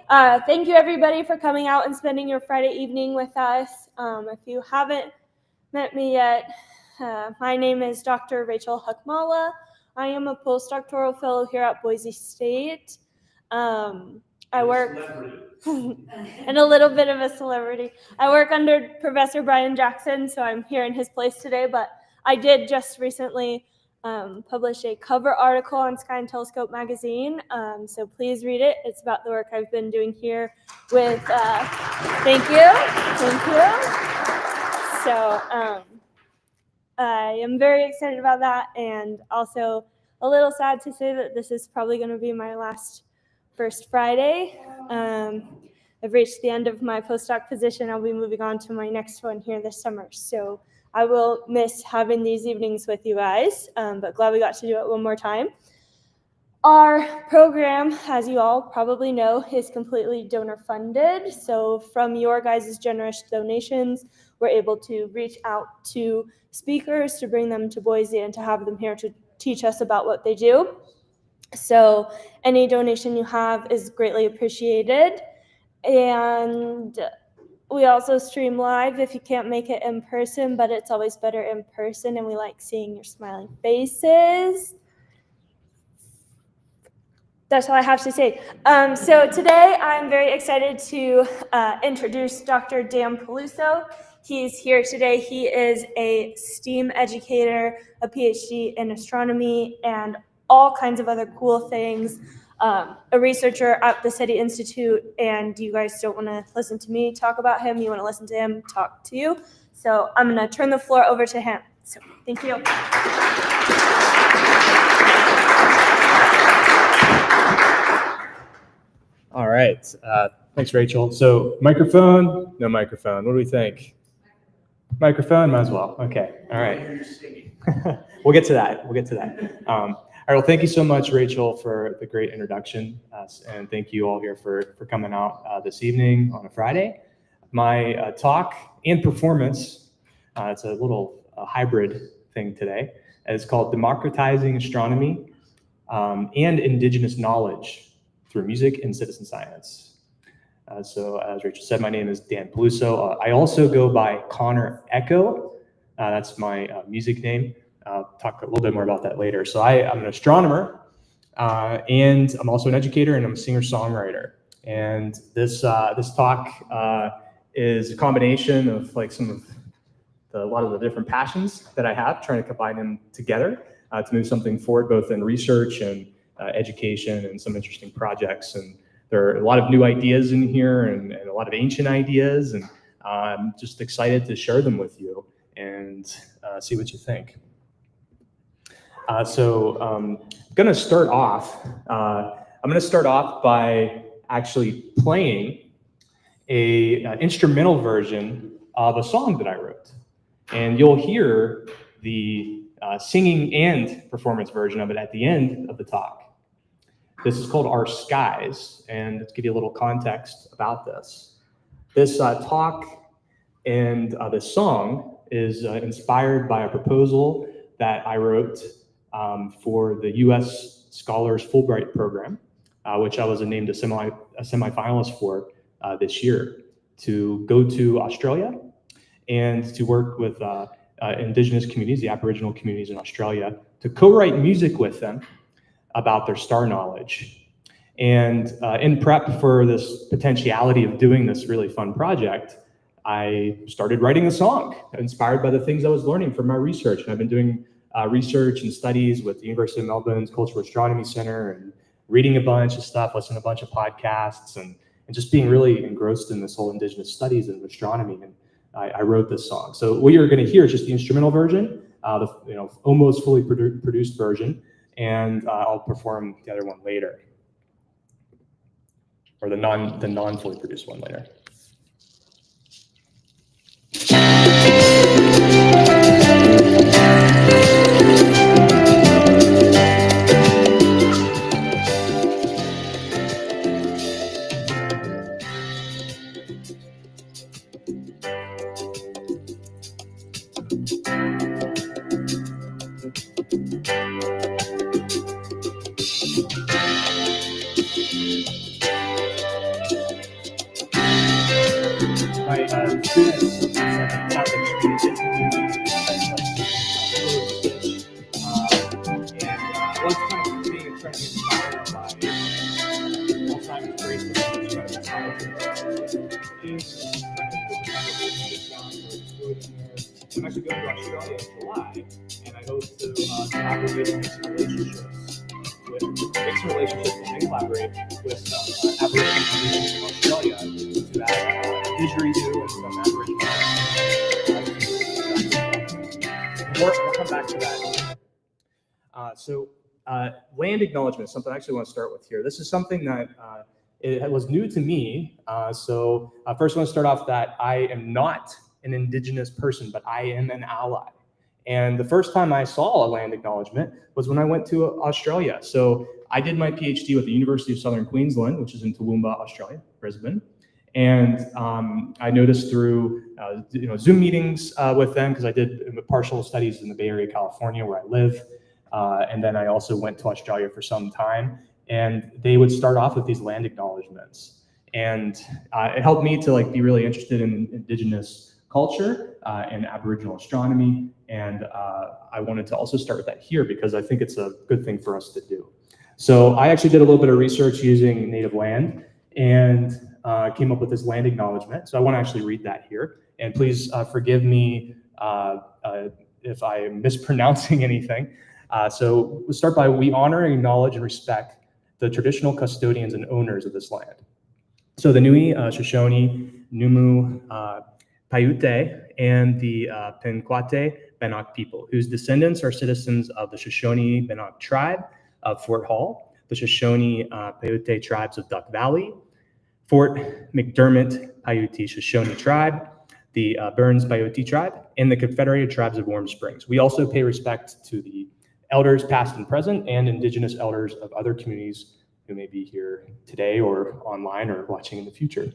Thank you everybody for coming out and spending your Friday evening with us. If you haven't met me yet, my name is Dr. Rachel Huckmala. I am a postdoctoral fellow here at Boise State. I work and a little bit of a celebrity. I work under Professor Brian Jackson, so I'm here in his place today, but I did just recently publish a cover article on Sky and Telescope magazine, so please read it. It's about the work I've been doing here with, thank you. So I am very excited about that, and also a little sad to say that this is probably going to be my last First Friday. I've reached the end of my postdoc position. I'll be moving on to my next one here this summer, so I will miss having these evenings with you guys, but glad we got to do it one more time. Our program, as you all probably know, is completely donor funded. So from your guys' generous donations, we're able to reach out to speakers to bring them to Boise and to have them here to teach us about what they do. So any donation you have is greatly appreciated. And we also stream live if you can't make it in person, but it's always better in person, and we like seeing your smiling faces. That's all I have to say. So today I'm very excited to introduce Dr. Dan Peluso. He's here today. He is a STEAM educator, a PhD in astronomy, and all kinds of other cool things. A researcher at the SETI Institute, and you guys don't want to listen to me talk about him. You want to listen to him talk to you. So I'm going to turn the floor over to him. So thank you. All right. Thanks, Rachel. So microphone, no microphone. What do we think? Microphone, might as well. Okay. All right. We'll get to that. All right, well, thank you so much, Rachel, for the great introduction, and thank you all here for coming out this evening on a Friday. My talk and performance, it's a little hybrid thing today, it's called Democratizing Astronomy and Indigenous Knowledge Through Music and Citizen Science. So as Rachel said, my name is Dan Peluso. I also go by Connor Echo. That's my music name. I'll talk a little bit more about that later. So I'm an astronomer, and I'm also an educator, and I'm a singer-songwriter. And this talk is a combination of like a lot of the different passions that I have, trying to combine them together to move something forward, both in research and education and some interesting projects. And there are a lot of new ideas in here and a lot of ancient ideas, and I'm just excited to share them with you and see what you think. So I'm going to start off by actually playing an instrumental version of a song that I wrote. And you'll hear the singing and performance version of it at the end of the talk. This is called Our Skies, and to give you a little context about this. This talk and this song is inspired by a proposal that I wrote for the U.S. Scholars Fulbright program, which I was named a semifinalist for this year, to go to Australia and to work with Indigenous communities, the Aboriginal communities in Australia, to co-write music with them about their star knowledge. And in prep for this potentiality of doing this really fun project, I started writing a song inspired by the things I was learning from my research. And I've been doing research and studies with the University of Melbourne's Cultural Astronomy Center, and reading a bunch of stuff, listening to a bunch of podcasts, and just being really engrossed in this whole Indigenous studies and astronomy. And I wrote this song. So what you're going to hear is just the instrumental version, the almost fully produced version, and I'll perform the other one later, or the non fully produced one later. students, it's like a topic and was kind of being trying to get inspired by Alzheimer's brace and I'm actually going to Australia in July, and I hope to collaborate and make some relationships and collaborate with some Aboriginal communities in Australia to add didgeridoo and some Aboriginal. We'll come back to that. Land acknowledgement is something I actually want to start with here. This is something that it was new to me. First I want to start off that I am not an Indigenous person, but I am an ally. And the first time I saw a land acknowledgement was when I went to Australia. So I did my PhD with the University of Southern Queensland, which is in Toowoomba, Australia, Brisbane. And I noticed through Zoom meetings with them, because I did partial studies in the Bay Area, California, where I live. And then I also went to Australia for some time, and they would start off with these land acknowledgements. And it helped me to be really interested in Indigenous culture and Aboriginal astronomy. And I wanted to also start with that here because I think it's a good thing for us to do. So I actually did a little bit of research using native land and came up with this land acknowledgement. So I want to actually read that here. And please forgive me if I am mispronouncing anything. So we'll start by, we honor, acknowledge, and respect the traditional custodians and owners of this land. So the Nui, Shoshone, Numu, Paiute, and the Penquate Bannock people, whose descendants are citizens of the Shoshone Bannock tribe of Fort Hall, the Shoshone Paiute tribes of Duck Valley, Fort McDermott Paiute Shoshone tribe, the Burns Paiute tribe, and the Confederated Tribes of Warm Springs. We also pay respect to the elders past and present and Indigenous elders of other communities who may be here today or online or watching in the future.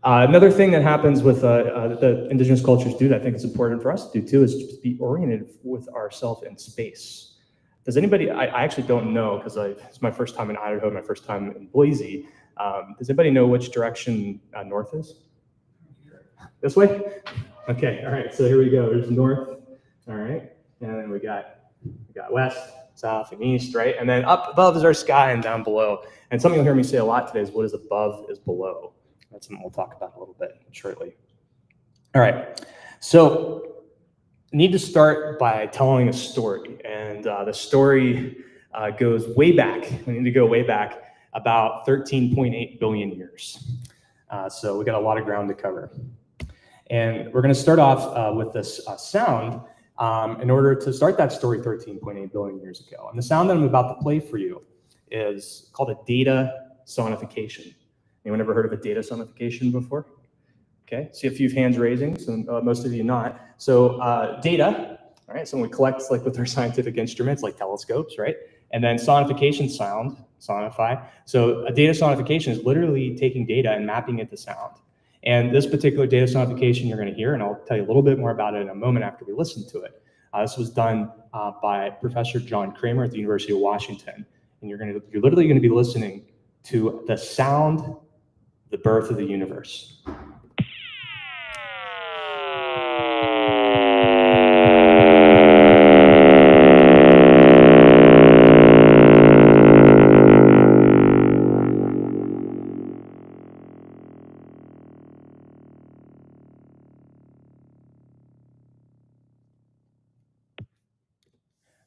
Another thing that happens with the Indigenous cultures do that I think is important for us to do too is just be oriented with ourselves in space. Does anybody, I actually don't know because it's my first time in Idaho, my first time in Boise. Does anybody know which direction north is? This way? Okay, all right, so here we go. There's north, all right, and then we got west, south, and east, right? And then up above is our sky and down below. And something you'll hear me say a lot today is what is above is below. That's something we'll talk about a little bit shortly. All right, so need to start by telling a story. And the story goes way back. We need to go way back about 13.8 billion years. So we got a lot of ground to cover. And we're gonna start off with this sound in order to start that story 13.8 billion years ago. And the sound that I'm about to play for you is called a data sonification. Anyone ever heard of a data sonification before? Okay, see a few hands raising, so most of you not. So data, all right, so we collect with our scientific instruments like telescopes, right? And then sonification, sound, sonify. So a data sonification is literally taking data and mapping it to sound. And this particular data sonification you're going to hear, and I'll tell you a little bit more about it in a moment after we listen to it. This was done by Professor John Kramer at the University of Washington. And you're literally going to be listening to the sound, the birth of the universe.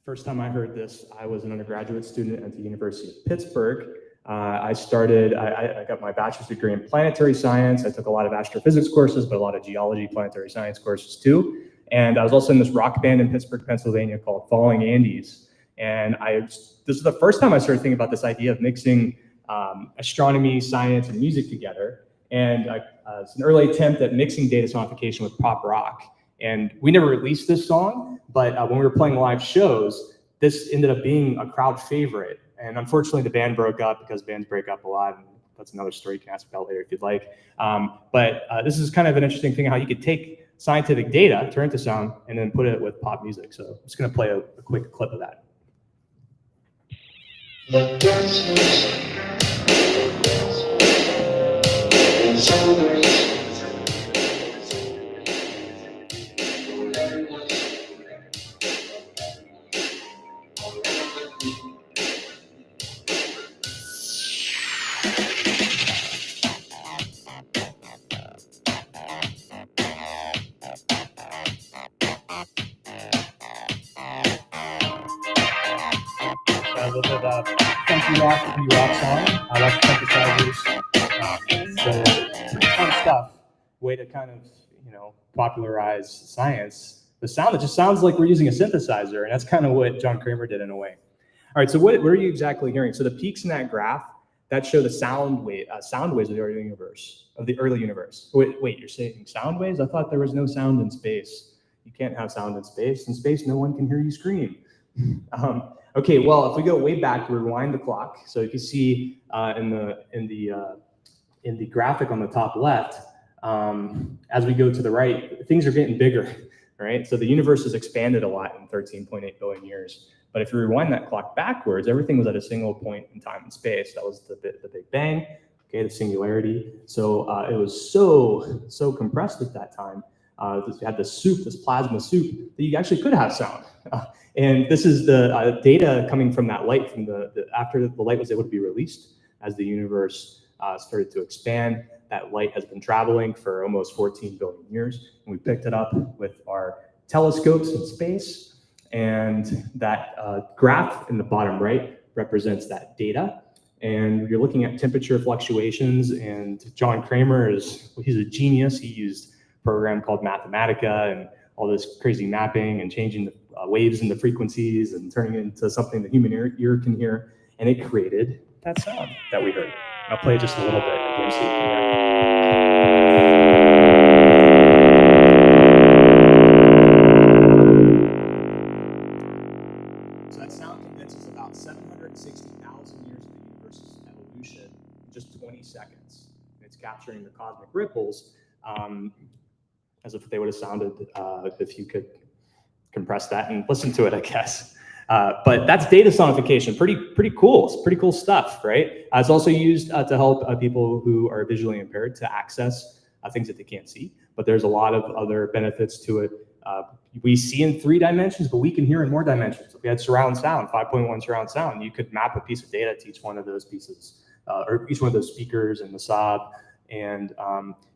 First time I heard this, I was an undergraduate student at the University of Pittsburgh. I got my bachelor's degree in planetary science. I took a lot of astrophysics courses, but a lot of geology, planetary science courses too. And I was also in this rock band in Pittsburgh, Pennsylvania called Falling Andes. And this is the first time I started thinking about this idea of mixing astronomy, science, and music together. And it's an early attempt at mixing data sonification with pop rock. And we never released this song, but when we were playing live shows, this ended up being a crowd favorite. And unfortunately, the band broke up because bands break up a lot. And that's another story you can ask about later if you'd like. But this is kind of an interesting thing, how you could take scientific data, turn it to sound, and then put it with pop music. So I'm just going to play a quick clip of that. called Funky Rock, Indie Rock Song. I like synthesizers. It's fun stuff. Way to kind of, popularize science. The sound, it just sounds like we're using a synthesizer, and that's kind of what John Kramer did in a way. All right, so what are you exactly hearing? So the peaks in that graph, that show the sound waves of the early universe. Wait, you're saying sound waves? I thought there was no sound in space. You can't have sound in space. In space, no one can hear you scream. Okay, well, if we go way back, we rewind the clock. So you can see in the graphic on the top left, as we go to the right, things are getting bigger, right? So the universe has expanded a lot in 13.8 billion years. But if you rewind that clock backwards, everything was at a single point in time and space. That was the Big Bang, okay, the singularity. So it was so compressed at that time. You had this soup, this plasma soup, that you actually could have sound. And this is the data coming from that light, from after the light was able to be released, as the universe started to expand. That light has been traveling for almost 14 billion years. And we picked it up with our telescopes in space. And that graph in the bottom right represents that data. And you're looking at temperature fluctuations. And John Kramer he's a genius. He used a program called Mathematica and all this crazy mapping and changing the waves into frequencies and turning it into something the human ear can hear. And it created that sound that we heard. I'll play just a little bit again so you can hear. So that sound condenses about 760,000 years of the universe's evolution in just 20 seconds. And it's capturing the cosmic ripples as if they would have sounded if you could compress that and listen to it, I guess. But that's data sonification. Pretty cool. It's pretty cool stuff, right? It's also used to help people who are visually impaired to access things that they can't see. But there's a lot of other benefits to it. We see in 3 dimensions, but we can hear in more dimensions. If we had surround sound, 5.1 surround sound, you could map a piece of data to each one of those pieces, or each one of those speakers in the Saab, and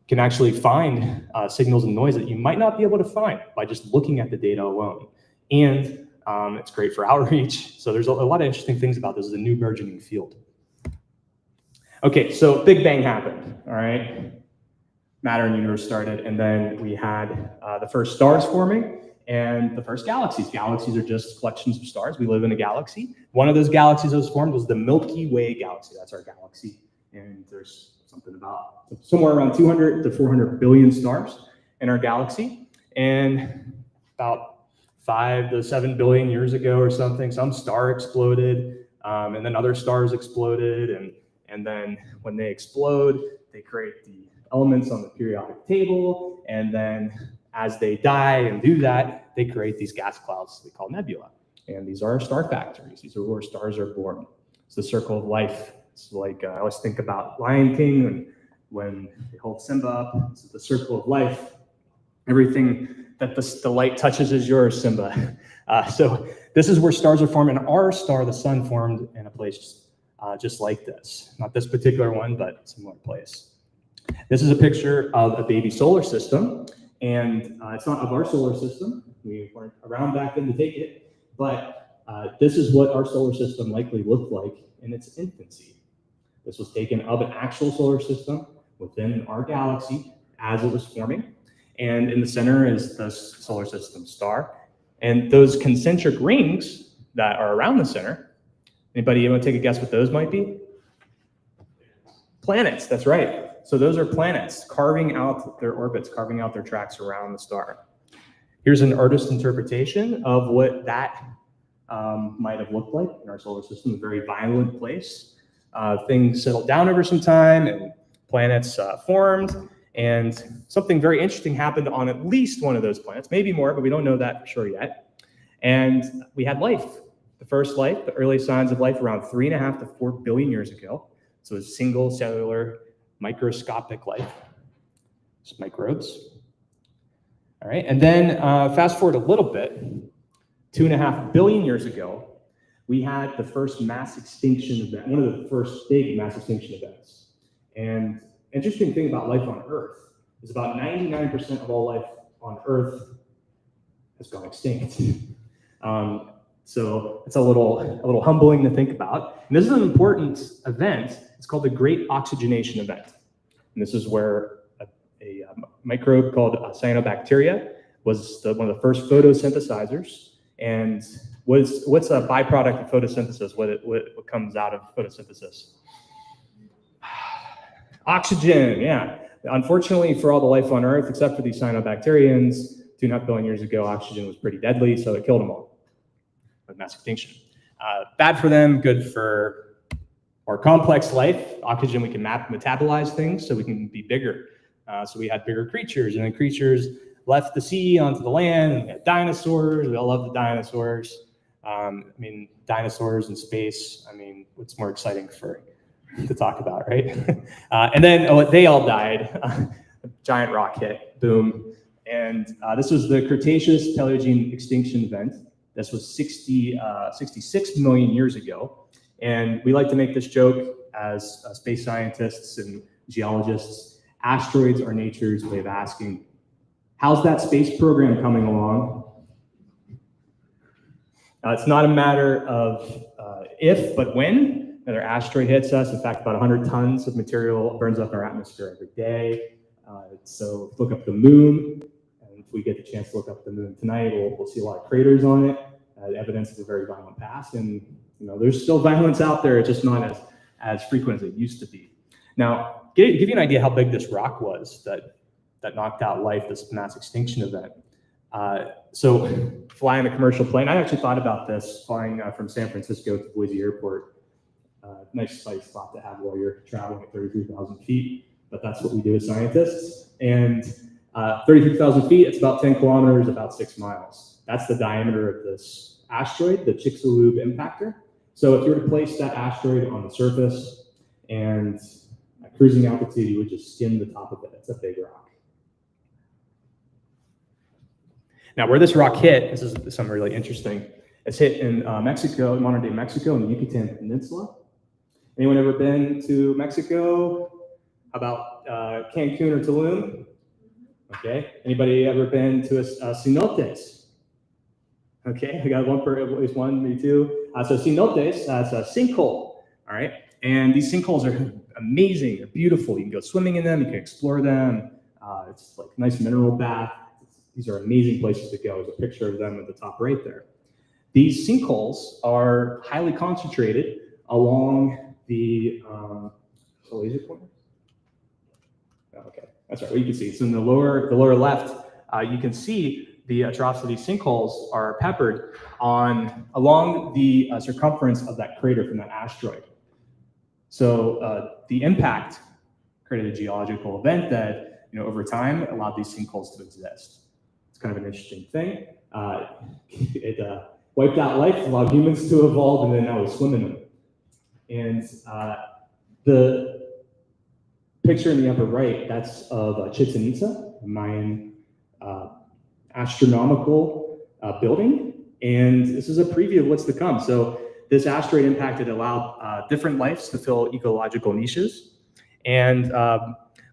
can actually find signals and noise that you might not be able to find by just looking at the data alone. And it's great for outreach. So there's a lot of interesting things about this. It's a new burgeoning field. Okay, so Big Bang happened, all right? Matter and universe started, and then we had the first stars forming and the first galaxies. Galaxies are just collections of stars. We live in a galaxy. One of those galaxies that was formed was the Milky Way galaxy. That's our galaxy. And there's something about somewhere around 200 to 400 billion stars in our galaxy. And about 5 to 7 billion years ago or something, some star exploded, and then other stars exploded. And then when they explode, they create the elements on the periodic table. And then as they die and do that, they create these gas clouds we call nebula. And these are our star factories. These are where stars are born. It's the circle of life. It's like, I always think about Lion King and when they hold Simba up. It's the circle of life. Everything that the light touches is yours, Simba. So this is where stars are formed, and our star, the sun, formed in a place just like this. Not this particular one, but a similar place. This is a picture of a baby solar system, and it's not of our solar system. We weren't around back then to take it, but this is what our solar system likely looked like in its infancy. This was taken of an actual solar system within our galaxy as it was forming. And in the center is the solar system star. And those concentric rings that are around the center, anybody want to take a guess what those might be? Planets, that's right. So those are planets carving out their orbits, carving out their tracks around the star. Here's an artist's interpretation of what that might have looked like in our solar system, a very violent place. Things settled down over some time and planets formed. And something very interesting happened on at least one of those planets, maybe more, but we don't know that for sure yet. And we had life, the first life, the early signs of life around 3.5 to 4 billion years ago. So a single cellular microscopic life, just microbes. All right, and then fast forward a little bit, 2.5 billion years ago, we had the first mass extinction event, one of the first big mass extinction events. And interesting thing about life on Earth is about 99% of all life on Earth has gone extinct. So it's a little humbling to think about. And this is an important event. It's called the Great Oxygenation Event. And this is where a microbe called cyanobacteria was one of the first photosynthesizers. And what's a byproduct of photosynthesis? What comes out of photosynthesis? Oxygen, yeah. Unfortunately, for all the life on Earth, except for these cyanobacterians, 2.5 billion years ago, oxygen was pretty deadly, so it killed them all with mass extinction. Bad for them, good for more complex life. Oxygen, we can metabolize things, so we can be bigger. So we had bigger creatures, and then creatures left the sea onto the land, and we had dinosaurs. We all love the dinosaurs. I mean, dinosaurs in space, I mean, what's more exciting to talk about, right? And then they all died. A giant rock hit, boom. And this was the Cretaceous Paleogene extinction event. This was 66 million years ago. And we like to make this joke as space scientists and geologists. Asteroids are nature's way of asking, how's that space program coming along? It's not a matter of if, but when another asteroid hits us. In fact, about 100 tons of material burns up in our atmosphere every day. So look up the moon. And if we get the chance to look up the moon tonight, we'll see a lot of craters on it, evidence of a very violent past. And there's still violence out there. It's just not as frequent as it used to be. Now, give you an idea how big this rock was that knocked out life, this mass extinction event. So flying a commercial plane, I actually thought about this, flying from San Francisco to Boise Airport. Nice spot to have while you're traveling at 33,000 feet, but that's what we do as scientists. And 33,000 feet, it's about 10 kilometers, about 6 miles. That's the diameter of this asteroid, the Chicxulub impactor. So if you were to place that asteroid on the surface and at cruising altitude, you would just skim the top of it. It's a big rock. Now, where this rock hit, this is something really interesting. It's hit in Mexico, modern day Mexico, in the Yucatan Peninsula. Anyone ever been to Mexico? How about Cancun or Tulum? Okay. Anybody ever been to cenotes? Okay, I got at least one, maybe two. So cenotes, that's a sinkhole. All right. And these sinkholes are amazing. They're beautiful. You can go swimming in them. You can explore them. It's like a nice mineral bath. These are amazing places to go. There's a picture of them at the top right there. These sinkholes are highly concentrated along the laser pointer. Okay, that's right. Well, you can see. So in the lower left, you can see the atrocity sinkholes are peppered along the circumference of that crater from that asteroid. So the impact created a geological event that over time allowed these sinkholes to exist. It's kind of an interesting thing. It wiped out life, allowed humans to evolve, and then now we swim in them. And the picture in the upper right, that's of Chichen Itza, a Mayan astronomical building. And this is a preview of what's to come. So this asteroid impact allowed different lives to fill ecological niches. And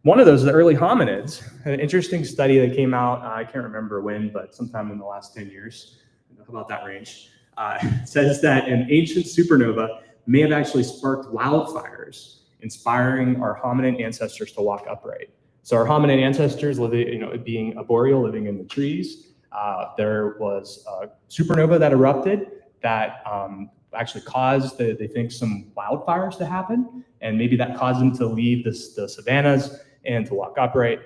one of those is the early hominids. An interesting study that came out, I can't remember when, but sometime in the last 10 years, about that range, says that an ancient supernova may have actually sparked wildfires, inspiring our hominid ancestors to walk upright. So our hominid ancestors, being arboreal, living in the trees, there was a supernova that erupted that actually caused, they think, some wildfires to happen, and maybe that caused them to leave the savannas and to walk upright,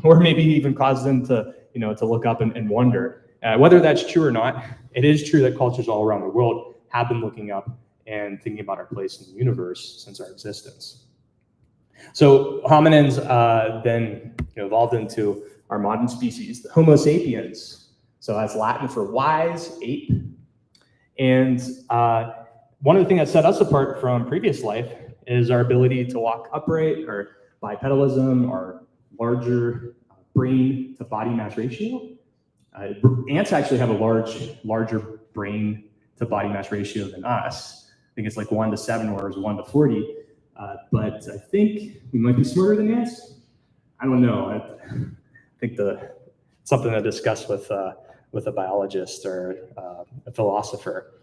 or maybe even caused them to, to look up and wonder. Whether that's true or not, it is true that cultures all around the world have been looking up and thinking about our place in the universe since our existence. So hominins then evolved into our modern species, the Homo sapiens. So that's Latin for wise, ape. And one of the things that set us apart from previous life is our ability to walk upright, or bipedalism, our larger brain to body mass ratio. Ants actually have a larger brain to body mass ratio than us. I think it's like 1 to 7, or 1 to 40. But I think we might be smarter than ants. I don't know. I think something to discuss with with a biologist or a philosopher.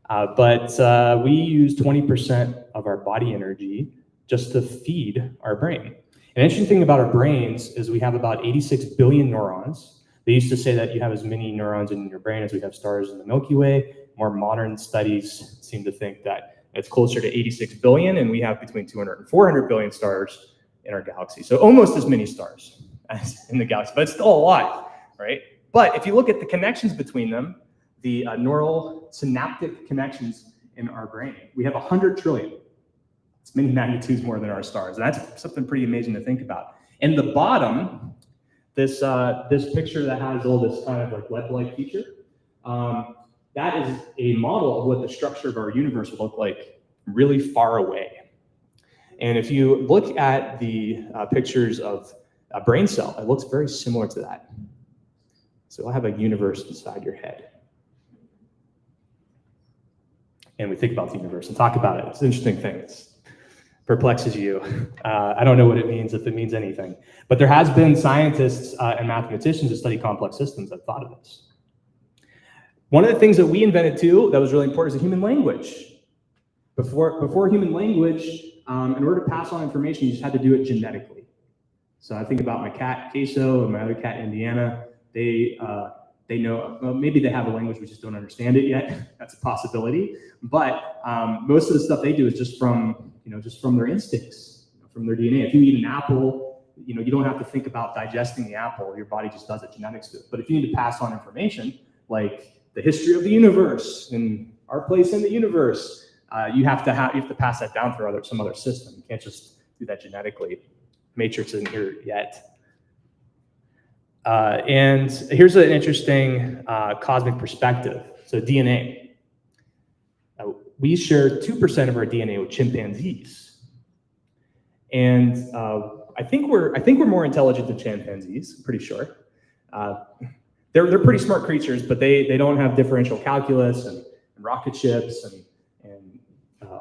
But we use 20% of our body energy just to feed our brain. An interesting thing about our brains is we have about 86 billion neurons. They used to say that you have as many neurons in your brain as we have stars in the Milky Way. More modern studies seem to think that it's closer to 86 billion, and we have between 200 and 400 billion stars in our galaxy. So almost as many stars as in the galaxy, but it's still a lot, right? But if you look at the connections between them, the neural synaptic connections in our brain, we have 100 trillion. It's many magnitudes more than our stars. And that's something pretty amazing to think about. And the bottom, this picture that has all this kind of like web-like feature, that is a model of what the structure of our universe would look like really far away. And if you look at the pictures of a brain cell, it looks very similar to that. So I'll have a universe inside your head. And we think about the universe and talk about it. It's an interesting thing. It perplexes you. I don't know what it means, if it means anything. But there has been scientists and mathematicians that study complex systems that thought of this. One of the things that we invented too that was really important is the human language. Before human language, in order to pass on information, you just had to do it genetically. So I think about my cat, Queso, and my other cat, Indiana. They know, well, maybe they have a language, we just don't understand it yet. That's a possibility. But most of the stuff they do is just from their instincts, from their DNA. If you eat an apple, you don't have to think about digesting the apple. Your body just does it, genetics do it. But if you need to pass on information, like the history of the universe and our place in the universe, you have to pass that down through some other system. You can't just do that genetically. Matrix isn't here yet. And here's an interesting cosmic perspective. So DNA. We share 2% of our DNA with chimpanzees. And I think we're more intelligent than chimpanzees, I'm pretty sure. They're pretty smart creatures, but they don't have differential calculus and rocket ships and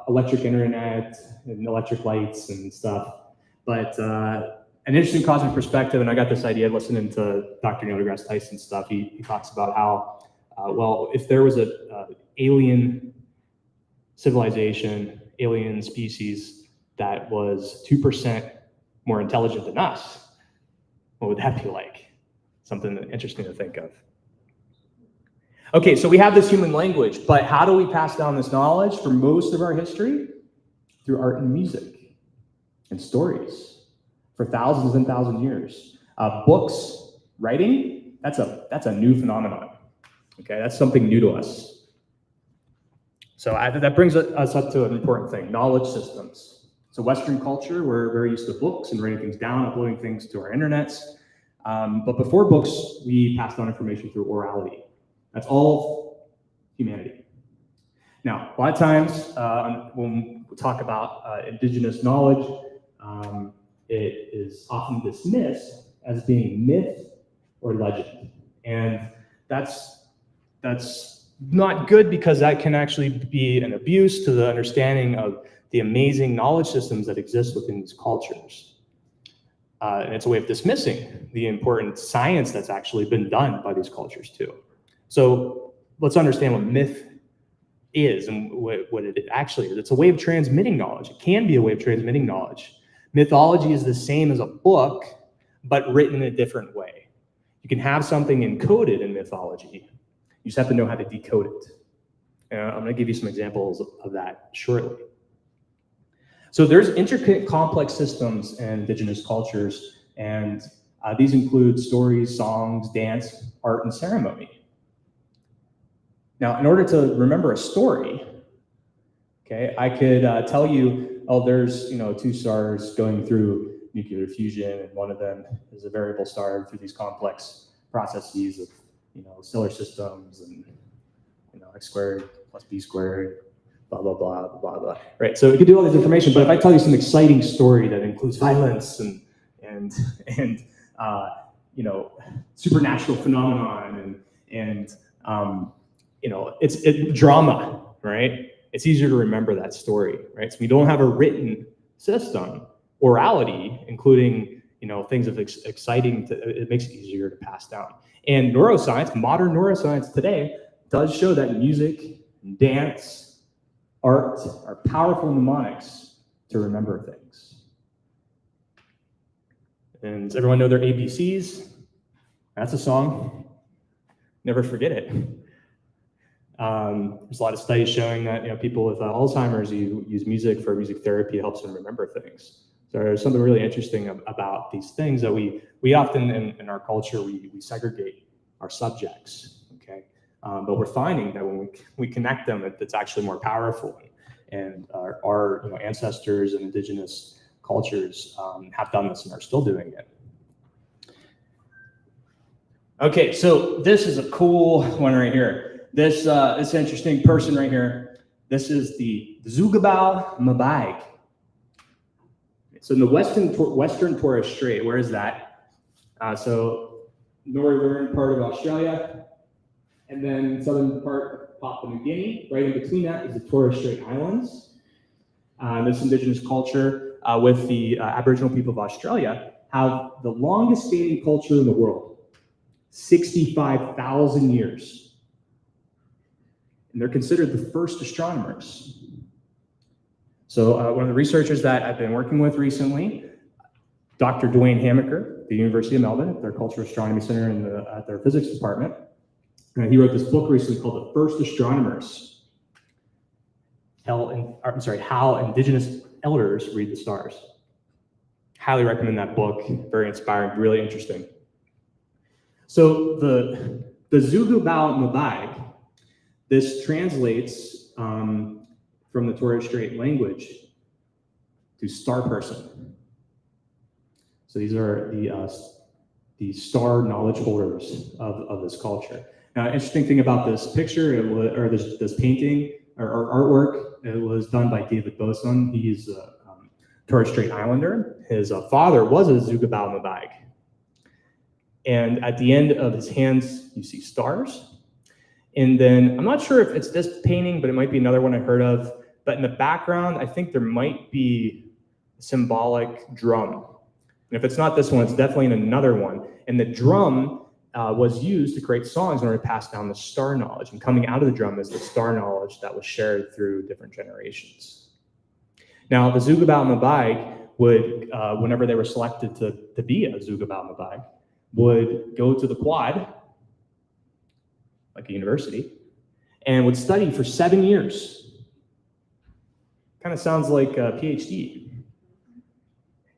electric internet and electric lights and stuff. But an interesting cosmic perspective, and I got this idea listening to Dr. Neil deGrasse Tyson stuff. He talks about how, well, if there was an alien civilization, alien species that was 2% more intelligent than us, what would that be like? Something interesting to think of. Okay, so we have this human language, but how do we pass down this knowledge for most of our history? Through art and music and stories for thousands and thousands of years. Books, writing, that's a new phenomenon. Okay, that's something new to us. So that brings us up to an important thing, knowledge systems. So Western culture, we're very used to books and writing things down, uploading things to our internets. But before books, we passed on information through orality. That's all humanity. Now, a lot of times when we talk about indigenous knowledge, it is often dismissed as being myth or legend. And that's not good, because that can actually be an abuse to the understanding of the amazing knowledge systems that exist within these cultures. And it's a way of dismissing the important science that's actually been done by these cultures too. So let's understand what myth is and what it actually is. It's a way of transmitting knowledge. It can be a way of transmitting knowledge. Mythology is the same as a book, but written in a different way. You can have something encoded in mythology. You just have to know how to decode it. I'm going to give you some examples of that shortly. So there's intricate, complex systems in indigenous cultures, and these include stories, songs, dance, art, and ceremony. Now, in order to remember a story, okay, I could tell you, oh, there's two stars going through nuclear fusion, and one of them is a variable star through these complex processes of stellar systems, and x squared plus b squared, blah blah blah blah blah. Right. So we could do all this information, but if I tell you some exciting story that includes violence and supernatural phenomenon and it's drama, right? It's easier to remember that story, right? So we don't have a written system, orality, including things of exciting, it makes it easier to pass down. And neuroscience, modern neuroscience today, does show that music, dance, art are powerful mnemonics to remember things. And does everyone know their ABCs? That's a song. Never forget it. There's a lot of studies showing that people with Alzheimer's use music for music therapy. It helps them remember things. So there's something really interesting about these things that we often in our culture we segregate our subjects. Okay, but we're finding that when we connect them, it's actually more powerful. And our ancestors and indigenous cultures have done this and are still doing it. Okay, so this is a cool one right here. This interesting person right here. This is the Zugabal Mabaig. So in the Western Torres Strait, where is that? So northern part of Australia, and then southern part of Papua New Guinea. Right in between that is the Torres Strait Islands. This indigenous culture with the Aboriginal people of Australia have the longest standing culture in the world, 65,000 years. And they're considered the first astronomers. So one of the researchers that I've been working with recently, Dr. Dwayne Hamaker, the University of Melbourne, at their Cultural Astronomy Center at their physics department, he wrote this book recently called The First Astronomers. How Indigenous Elders Read the Stars. Highly recommend that book. Very inspiring, really interesting. So the Zugabal Mabaig, this translates from the Torres Strait language to star person. So these are the star knowledge holders of this culture. Now, interesting thing about this picture, or this painting or artwork, it was done by David Boson. He's a Torres Strait Islander. His father was a Zugabal Mabaig. And at the end of his hands, you see stars. And then, I'm not sure if it's this painting, but it might be another one I heard of. But in the background, I think there might be a symbolic drum. And if it's not this one, it's definitely in another one. And the drum was used to create songs in order to pass down the star knowledge. And coming out of the drum is the star knowledge that was shared through different generations. Now, the Zugabal Mabaig would, whenever they were selected to be a Zugabal Mabaig, would go to the quad, like a university, and would study for 7 years. Kind of sounds like a PhD.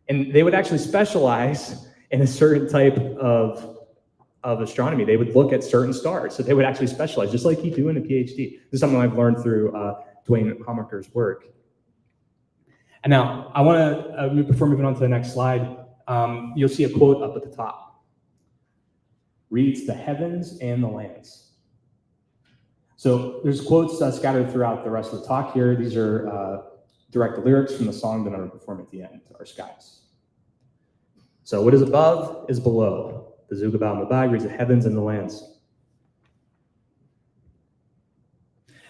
And they would actually specialize in a certain type of astronomy. They would look at certain stars. So they would actually specialize, just like you do in a PhD. This is something I've learned through Dwayne Hamaker's work. And now, I want to, before moving on to the next slide, you'll see a quote up at the top. Reads the heavens and the lands. So there's quotes scattered throughout the rest of the talk here. These are direct lyrics from the song that I'm going to perform at the end, Our Skies. So what is above is below. The Zugabal Mabaig reads the heavens and the lands.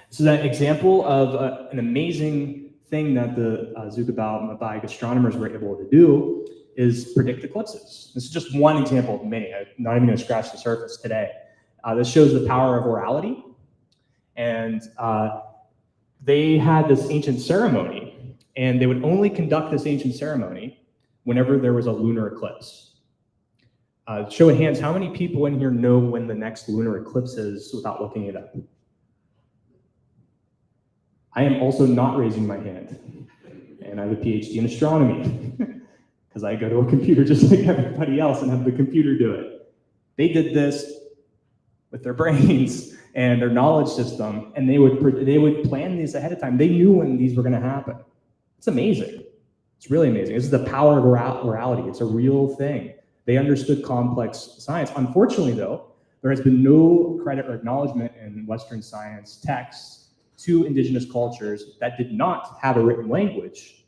This is an example of an amazing thing that the Zugabal Mabaig astronomers were able to do is predict eclipses. This is just one example of many. I'm not even going to scratch the surface today. This shows the power of orality. And they had this ancient ceremony, and they would only conduct this ancient ceremony whenever there was a lunar eclipse. Show of hands, how many people in here know when the next lunar eclipse is without looking it up? I am also not raising my hand, and I have a PhD in astronomy because I go to a computer just like everybody else and have the computer do it. They did this with their brains and their knowledge system, and they would plan these ahead of time. They knew when these were going to happen. It's amazing. It's really amazing. This is the power of orality. It's a real thing. They understood complex science. Unfortunately, though, there has been no credit or acknowledgement in Western science texts to indigenous cultures that did not have a written language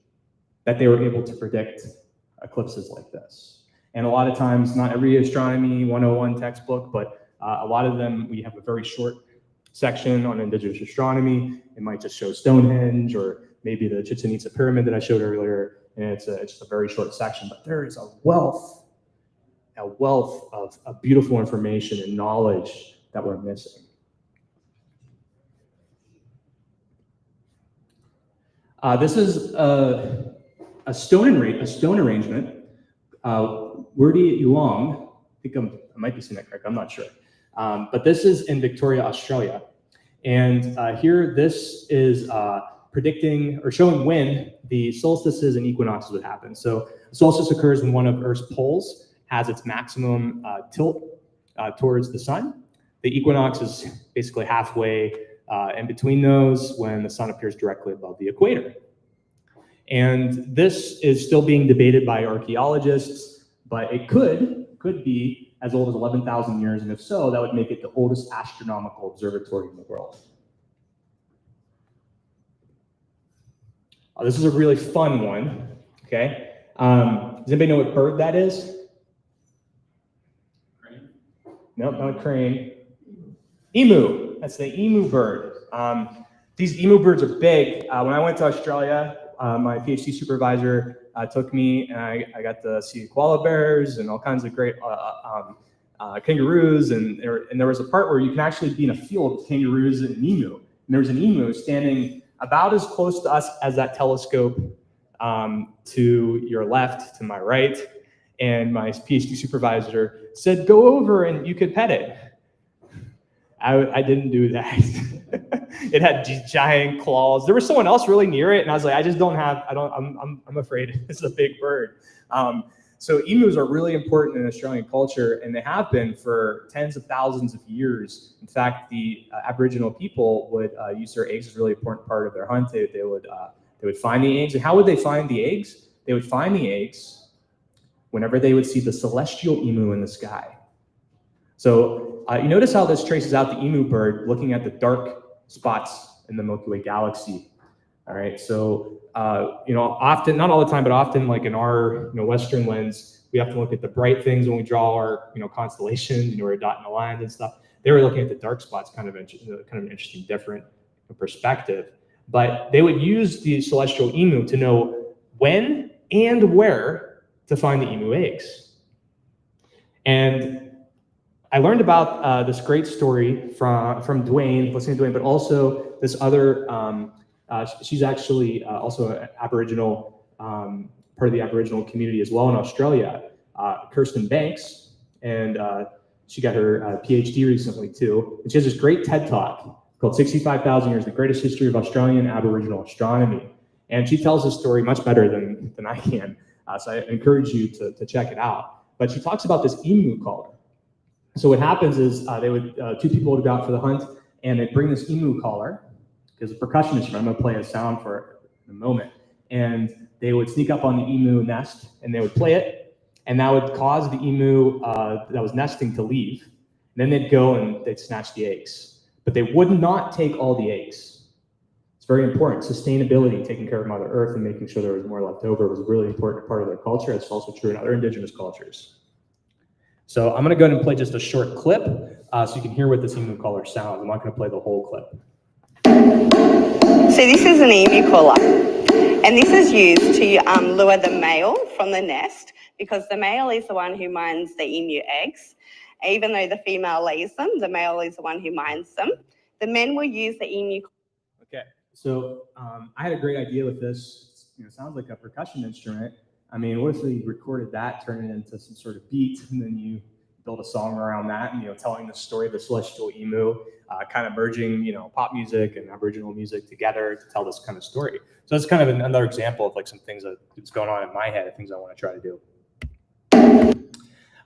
that they were able to predict eclipses like this. And a lot of times, not every astronomy 101 textbook, but a lot of them, we have a very short section on indigenous astronomy. It might just show Stonehenge or maybe the Chichen Itza pyramid that I showed earlier. and it's just a very short section, but there is a wealth of beautiful information and knowledge that we're missing. This is a stone arrangement. Wurdi Yuang, I think I might be saying that correct, I'm not sure. But this is in Victoria, Australia. And here, this is predicting or showing when the solstices and equinoxes would happen. So the solstice occurs when one of Earth's poles has its maximum tilt towards the sun. The equinox is basically halfway in between those when the sun appears directly above the equator. And this is still being debated by archaeologists, but it could be as old as 11,000 years, and if so, that would make it the oldest astronomical observatory in the world. This is a really fun one, okay? Does anybody know what bird that is? Crane? Nope, not a crane. Emu, that's the emu bird. These emu birds are big. When I went to Australia, my PhD supervisor took me, and I got to see koala bears and all kinds of great kangaroos, and there was a part where you can actually be in a field with kangaroos and an emu. And there was an emu standing about as close to us as that telescope to your left, to my right, and my PhD supervisor said, "Go over and you could pet it." I didn't do that. It had these giant claws. There was someone else really near it, and I was like, I'm afraid. It's a big bird. So emus are really important in Australian culture, and they have been for tens of thousands of years. In fact, the Aboriginal people would use their eggs as a really important part of their hunt. They would find the eggs. And how would they find the eggs? They would find the eggs whenever they would see the celestial emu in the sky. So you notice how this traces out the emu bird looking at the dark spots in the Milky Way galaxy. All right, so often, not all the time, but often, like in our Western lens, we have to look at the bright things when we draw our constellations, we're dotting the lines and stuff. They were looking at the dark spots, kind of an interesting, different perspective. But they would use the celestial emu to know when and where to find the emu eggs. And I learned about this great story from Dwayne, listening to Dwayne, but also this other. She's actually also an Aboriginal, part of the Aboriginal community as well in Australia, Kirsten Banks, and she got her PhD recently too. And she has this great TED Talk called 65,000 Years, the Greatest History of Australian Aboriginal Astronomy. And she tells this story much better than I can, so I encourage you to check it out. But she talks about this emu caller. So what happens is two people would go out for the hunt, and they'd bring this emu caller, because a percussionist, I'm going to play a sound for it in a moment, and they would sneak up on the emu nest, and they would play it, and that would cause the emu that was nesting to leave. And then they'd go and they'd snatch the eggs, but they would not take all the eggs. It's very important. Sustainability, taking care of Mother Earth and making sure there was more left over, was a really important part of their culture. It's also true in other indigenous cultures. So I'm going to go ahead and play just a short clip so you can hear what this emu caller sounds. I'm not going to play the whole clip. So this is an emu caller, and this is used to lure the male from the nest, because the male is the one who mines the emu eggs. Even though the female lays them, the male is the one who mines them. The men will use the emu. Okay, so I had a great idea with this. It sounds like a percussion instrument. I mean, what if we recorded that, turned it into some sort of beat, and then you build a song around that, and telling the story of the celestial emu, kind of merging pop music and Aboriginal music together to tell this kind of story. So that's kind of another example of like some things that's going on in my head, things I want to try to do.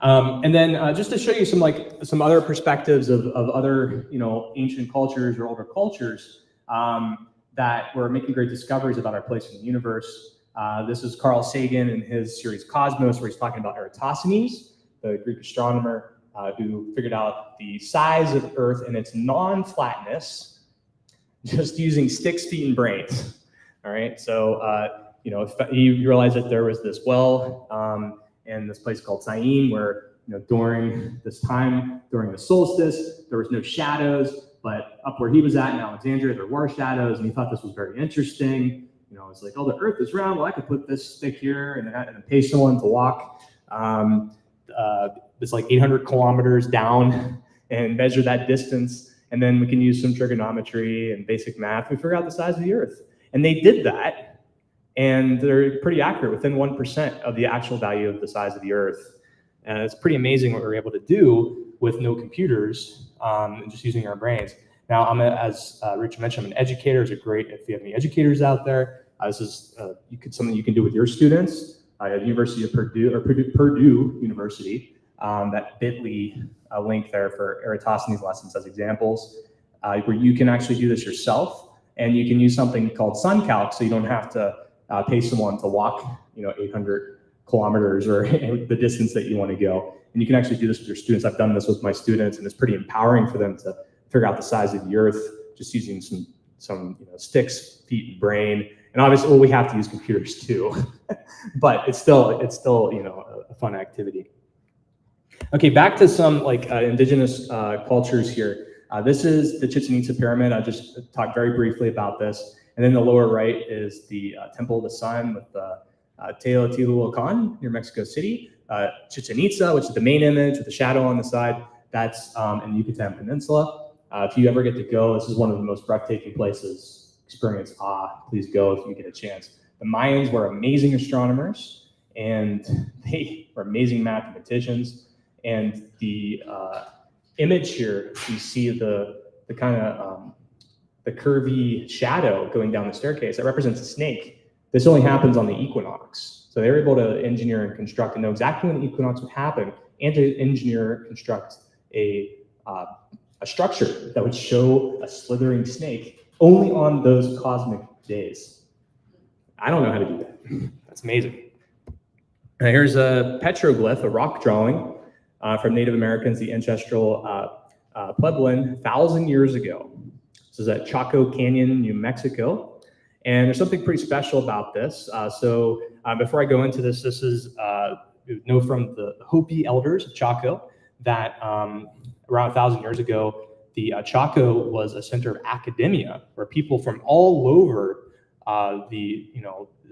And then just to show you some other perspectives of other ancient cultures or older cultures that were making great discoveries about our place in the universe. This is Carl Sagan in his series Cosmos, where he's talking about Eratosthenes, the Greek astronomer who figured out the size of Earth and its non-flatness just using sticks, feet, and brains. All right, so he realized that there was this well in this place called Syene, where during this time, during the solstice, there was no shadows, but up where he was at in Alexandria, there were shadows, and he thought this was very interesting. you know, it's like, oh, the Earth is round. Well, I could put this stick here and pay someone to walk. It's like 800 kilometers down and measure that distance. And then we can use some trigonometry and basic math. We figure out the size of the Earth. And they did that, and they're pretty accurate, within 1% of the actual value of the size of the Earth. And it's pretty amazing what we're able to do with no computers, and just using our brains. Now, as Rich mentioned, I'm an educator. It's great if you have any educators out there. This is something you can do with your students. At University of Purdue, or Purdue University, that bit.ly link there for Eratosthenes lessons as examples, where you can actually do this yourself, and you can use something called SunCalc, so you don't have to pay someone to walk, 800 kilometers or the distance that you want to go. And you can actually do this with your students. I've done this with my students, and it's pretty empowering for them to figure out the size of the Earth just using some sticks, feet, and brain. And obviously, well, we have to use computers too, but it's still a fun activity. Okay, back to some indigenous cultures here. This is the Chichen Itza Pyramid. I just talked very briefly about this. And then the lower right is the Temple of the Sun with the Teotihuacan near Mexico City. Chichen Itza, which is the main image with the shadow on the side, that's in the Yucatan Peninsula. If you ever get to go, this is one of the most breathtaking places. Experience awe, please go if you get a chance. The Mayans were amazing astronomers, and they were amazing mathematicians. And the image here, you see the kind of the curvy shadow going down the staircase. That represents a snake. This only happens on the equinox. So they were able to engineer and construct and know exactly when the equinox would happen, and to engineer, construct a structure that would show a slithering snake only on those cosmic days. I don't know how to do that. That's amazing. Now here's a petroglyph, a rock drawing from Native Americans, the ancestral Puebloan, 1,000 years ago. This is at Chaco Canyon, New Mexico. And there's something pretty special about this. So before I go into this, this is, we know from the Hopi elders of Chaco that around 1,000 years ago, the Chaco was a center of academia where people from all over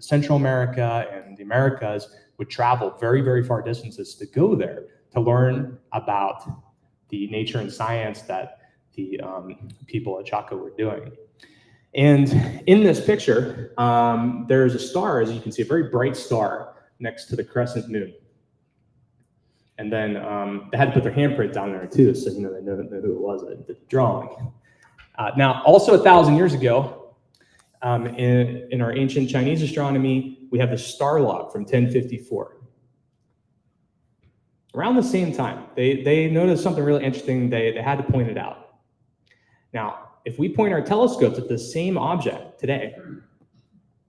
Central America and the Americas would travel very, very far distances to go there to learn about the nature and science that the people at Chaco were doing. And in this picture, there's a star, as you can see, a very bright star next to the crescent moon. And then they had to put their handprint down there too, so they know who it was that did the drawing. Now, also 1,000 years ago, in our ancient Chinese astronomy, we have the star log from 1054. Around the same time, they noticed something really interesting. They had to point it out. Now, if we point our telescopes at the same object today,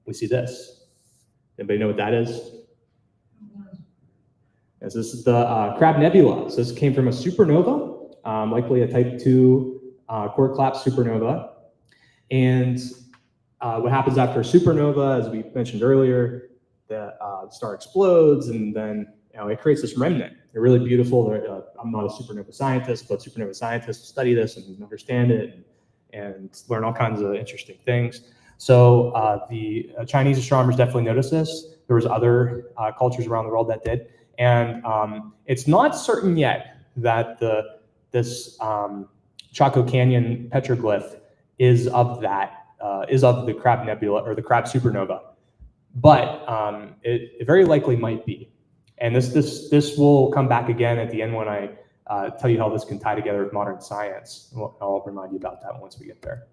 we see this. Anybody know what that is? Yes, this is the Crab Nebula. So this came from a supernova, likely a type 2 core collapse supernova. And what happens after a supernova, as we mentioned earlier, the star explodes, and then it creates this remnant. They're really beautiful. I'm not a supernova scientist, but supernova scientists study this and understand it and learn all kinds of interesting things. So the Chinese astronomers definitely noticed this. There was other cultures around the world that did. And it's not certain yet that this Chaco Canyon petroglyph is of the Crab Nebula or the Crab supernova, but it very likely might be. And this will come back again at the end when I tell you how this can tie together with modern science. I'll remind you about that once we get there.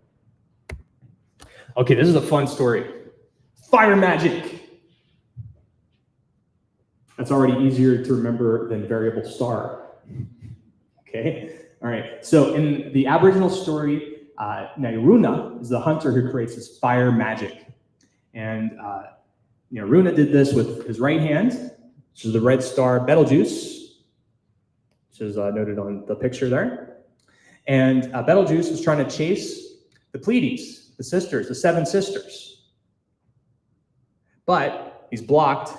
Okay, this is a fun story. Fire magic. That's already easier to remember than variable star. Okay, all right. So in the Aboriginal story, Nairuna is the hunter who creates this fire magic. And Nairuna did this with his right hand, which is the red star Betelgeuse, which is noted on the picture there. And Betelgeuse was trying to chase the Pleiades, the sisters, the 7 sisters. But he's blocked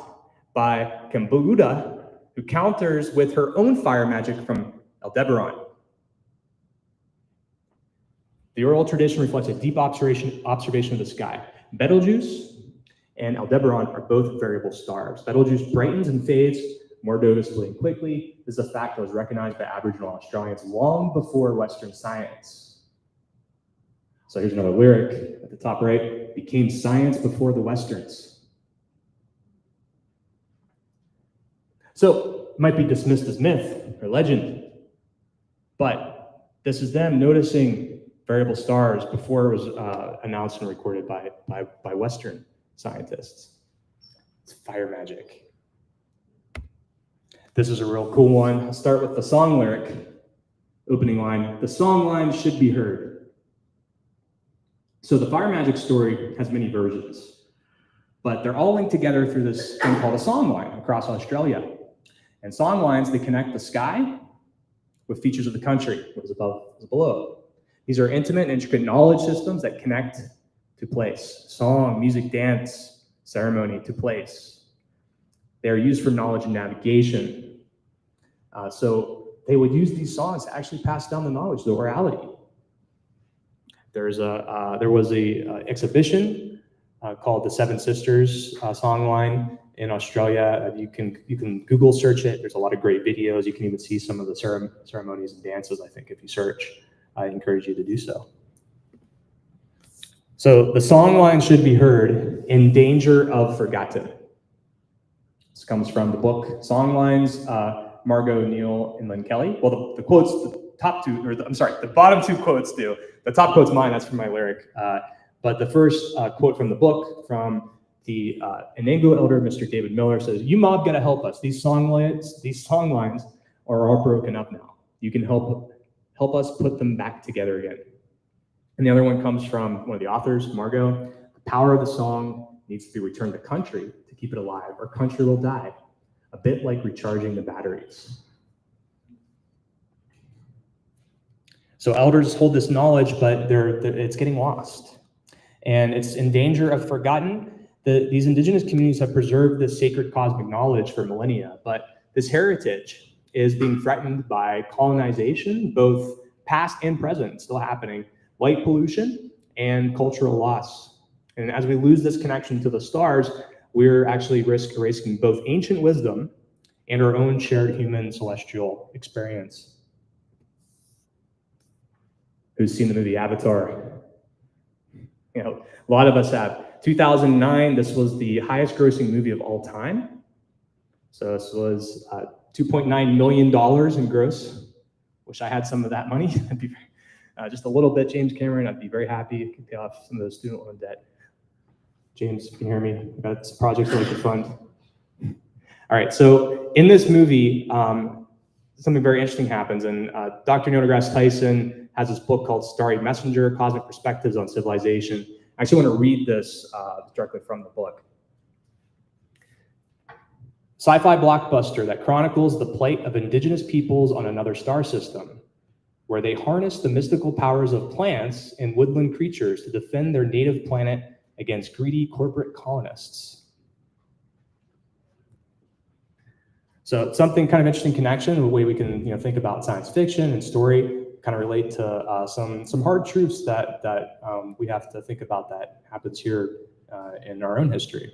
by Cambodia, who counters with her own fire magic from Aldebaran. The oral tradition reflects a deep observation of the sky. Betelgeuse and Aldebaran are both variable stars. Betelgeuse brightens and fades more noticeably and quickly. This is a fact that was recognized by Aboriginal Australians long before Western science. So here's another lyric at the top right: became science before the Westerns. So it might be dismissed as myth or legend, but this is them noticing variable stars before it was announced and recorded by Western scientists. It's fire magic. This is a real cool one. I'll start with the song lyric, opening line. The song line should be heard. So the fire magic story has many versions, but they're all linked together through this thing called a song line across Australia. And song lines, they connect the sky with features of the country, what is above, what is below. These are intimate and intricate knowledge systems that connect to place. Song, music, dance, ceremony to place. They are used for knowledge and navigation. So they would use these songs to actually pass down the knowledge, the orality. There was a exhibition called the Seven Sisters song line in Australia. You can Google search it. There's a lot of great videos. You can even see some of the ceremonies and dances, I think, if you search. I encourage you to do so. So the song line should be heard, in danger of forgotten. This comes from the book Songlines, Margot O'Neill and Lynn Kelly. Well, the quotes, the bottom two quotes do. The top quote's mine, that's from my lyric. But the first quote from the book, from the Inango elder, Mr. David Miller, says, "You mob gotta help us. These song lines are all broken up now. You can help us put them back together again." And the other one comes from one of the authors, Margot. "The power of the song needs to be returned to country to keep it alive, or country will die. A bit like recharging the batteries." So elders hold this knowledge, but it's getting lost. And it's in danger of forgotten. These indigenous communities have preserved this sacred cosmic knowledge for millennia, but this heritage is being threatened by colonization, both past and present, still happening, light pollution, and cultural loss. And as we lose this connection to the stars, we're actually risking both ancient wisdom and our own shared human celestial experience. Who's seen the movie Avatar? You know, a lot of us have. 2009, this was the highest grossing movie of all time. So this was $2.9 million in gross. Wish I had some of that money. I'd be just a little bit, James Cameron. I'd be very happy to pay off some of the student loan debt. James, if you can hear me, I've got some projects I'd like to fund. All right, so in this movie, something very interesting happens, and Dr. Neil deGrasse Tyson has this book called Starry Messenger, Cosmic Perspectives on Civilization. I actually want to read this directly from the book. Sci-fi blockbuster that chronicles the plight of indigenous peoples on another star system, where they harness the mystical powers of plants and woodland creatures to defend their native planet against greedy corporate colonists. So something kind of interesting connection, the way we can think about science fiction and story, kind of relate to some hard truths that we have to think about that happens here in our own history.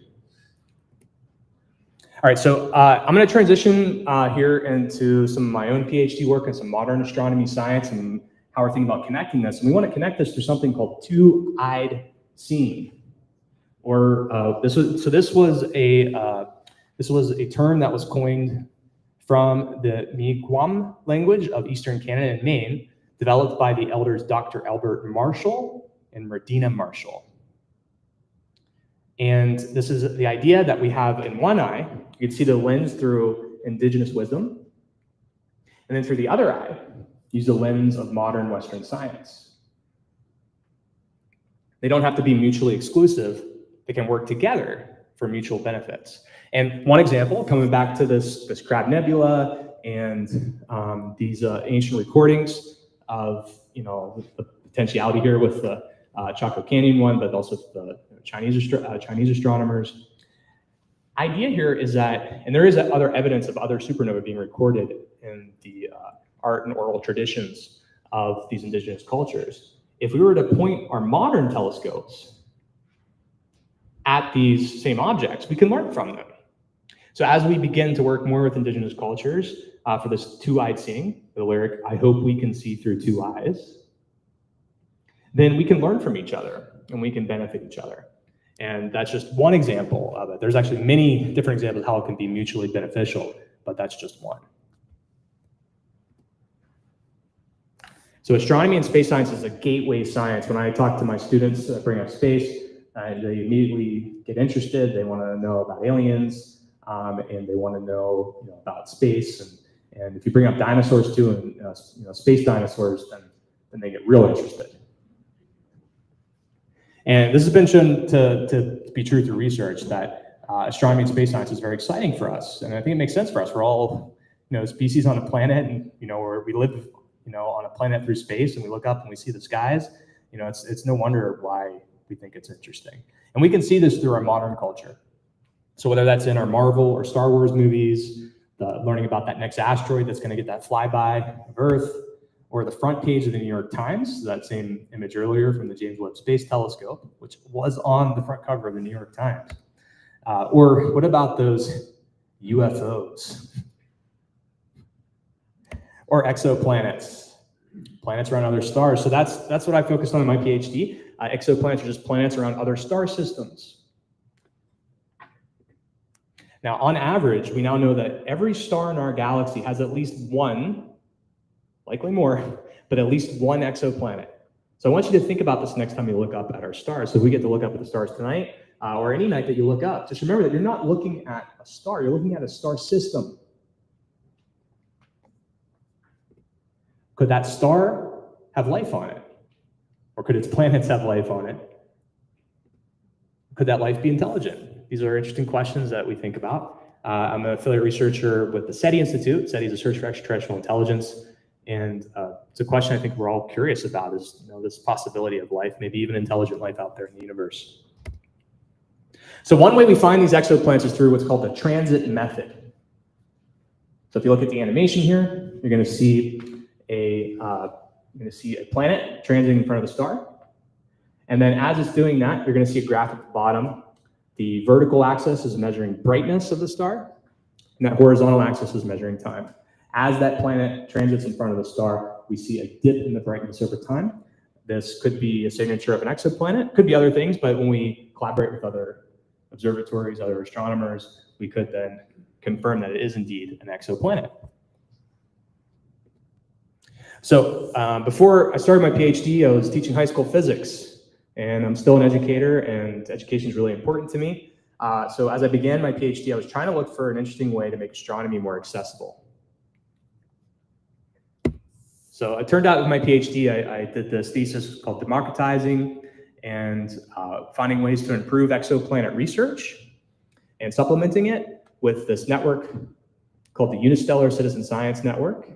All right, so I'm going to transition here into some of my own PhD work and some modern astronomy science and how we're thinking about connecting this. And we want to connect this through something called two-eyed seeing. Or this was a term that was coined from the Mi'kmaq language of Eastern Canada and Maine, developed by the elders Dr. Albert Marshall and Medina Marshall. And this is the idea that we have in one eye. You can see the lens through indigenous wisdom. And then through the other eye, use the lens of modern Western science. They don't have to be mutually exclusive. They can work together for mutual benefits. And one example, coming back to this Crab Nebula and these ancient recordings of the potentiality here with the Chaco Canyon one, but also the Chinese astronomers. Idea here is that, and there is other evidence of other supernovae being recorded in the art and oral traditions of these indigenous cultures. If we were to point our modern telescopes at these same objects, we can learn from them. So as we begin to work more with indigenous cultures for this two-eyed seeing, the lyric, I hope we can see through two eyes, then we can learn from each other and we can benefit each other. And that's just one example of it. There's actually many different examples of how it can be mutually beneficial, but that's just one. So astronomy and space science is a gateway science. When I talk to my students bring up space, they immediately get interested. They want to know about aliens, and they want to know, about space. And if you bring up dinosaurs too, and space dinosaurs, then they get real interested. And this has been shown to be true through research that astronomy and space science is very exciting for us. And I think it makes sense for us. We're all, species on a planet, and where we live, on a planet through space, and we look up and we see the skies. It's no wonder why we think it's interesting. And we can see this through our modern culture. So whether that's in our Marvel or Star Wars movies, learning about that next asteroid that's going to get that flyby of Earth, or the front page of the New York Times, that same image earlier from the James Webb Space Telescope, which was on the front cover of the New York Times. Or what about those UFOs? Or exoplanets, planets around other stars. So that's what I focused on in my PhD. Exoplanets are just planets around other star systems. Now, on average, we now know that every star in our galaxy has at least one, likely more, but at least one exoplanet. So I want you to think about this next time you look up at our stars. So if we get to look up at the stars tonight, or any night that you look up, just remember that you're not looking at a star, you're looking at a star system. Could that star have life on it? Or could its planets have life on it? Could that life be intelligent? These are interesting questions that we think about. I'm an affiliate researcher with the SETI Institute. SETI is a search for extraterrestrial intelligence. And it's a question I think we're all curious about, is this possibility of life, maybe even intelligent life out there in the universe. So one way we find these exoplanets is through what's called the transit method. So if you look at the animation here, you're going to see a planet transiting in front of the star. And then as it's doing that, you're going to see a graph at the bottom. The vertical axis is measuring brightness of the star, and that horizontal axis is measuring time. As that planet transits in front of the star, we see a dip in the brightness over time. This could be a signature of an exoplanet, could be other things, but when we collaborate with other observatories, other astronomers, we could then confirm that it is indeed an exoplanet. So before I started my PhD, I was teaching high school physics, and I'm still an educator, and education is really important to me. So as I began my PhD, I was trying to look for an interesting way to make astronomy more accessible. So it turned out with my PhD, I did this thesis called Democratizing and Finding Ways to Improve Exoplanet Research and supplementing it with this network called the Unistellar Citizen Science Network,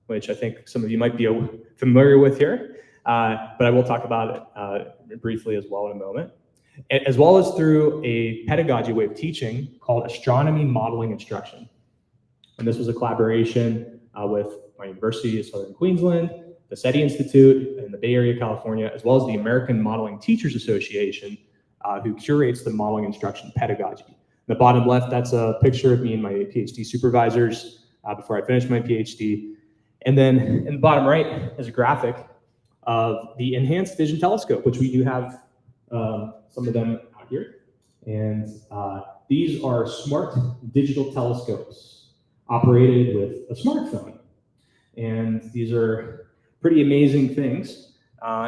which I think some of you might be familiar with here, but I will talk about it briefly as well in a moment, as well as through a pedagogy way of teaching called Astronomy Modeling Instruction. And this was a collaboration with my University of Southern Queensland, the SETI Institute in the Bay Area, California, as well as the American Modeling Teachers Association, who curates the modeling instruction pedagogy. In the bottom left, that's a picture of me and my PhD supervisors before I finished my PhD. And then in the bottom right is a graphic of the Enhanced Vision Telescope, which we do have some of them out here. And these are smart digital telescopes operated with a smartphone. And these are pretty amazing things.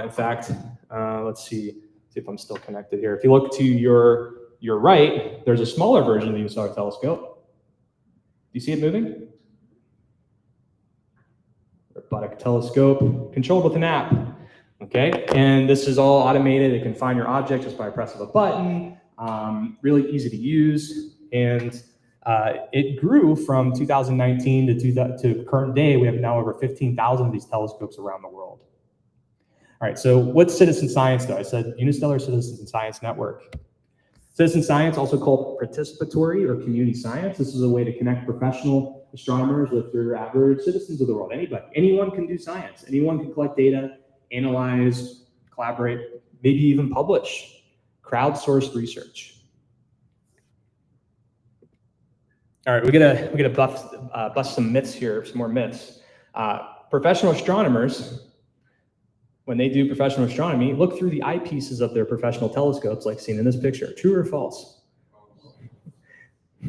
In fact, let's see if I'm still connected here. If you look to your right, there's a smaller version of the Unistellar telescope. Do you see it moving? Robotic telescope controlled with an app. Okay, and this is all automated. It can find your object just by a press of a button. Really easy to use, and it grew from 2019 to current day. We have now over 15,000 of these telescopes around the world. All right, so what's citizen science though? I said Unistellar Citizen Science Network. Citizen science, also called participatory or community science. This is a way to connect professional astronomers with your average citizens of the world. Anybody, anyone can do science. Anyone can collect data, analyze, collaborate, maybe even publish crowdsourced research. All right, we gotta bust some myths here, some more myths. Professional astronomers, when they do professional astronomy, look through the eyepieces of their professional telescopes, like seen in this picture. True or false?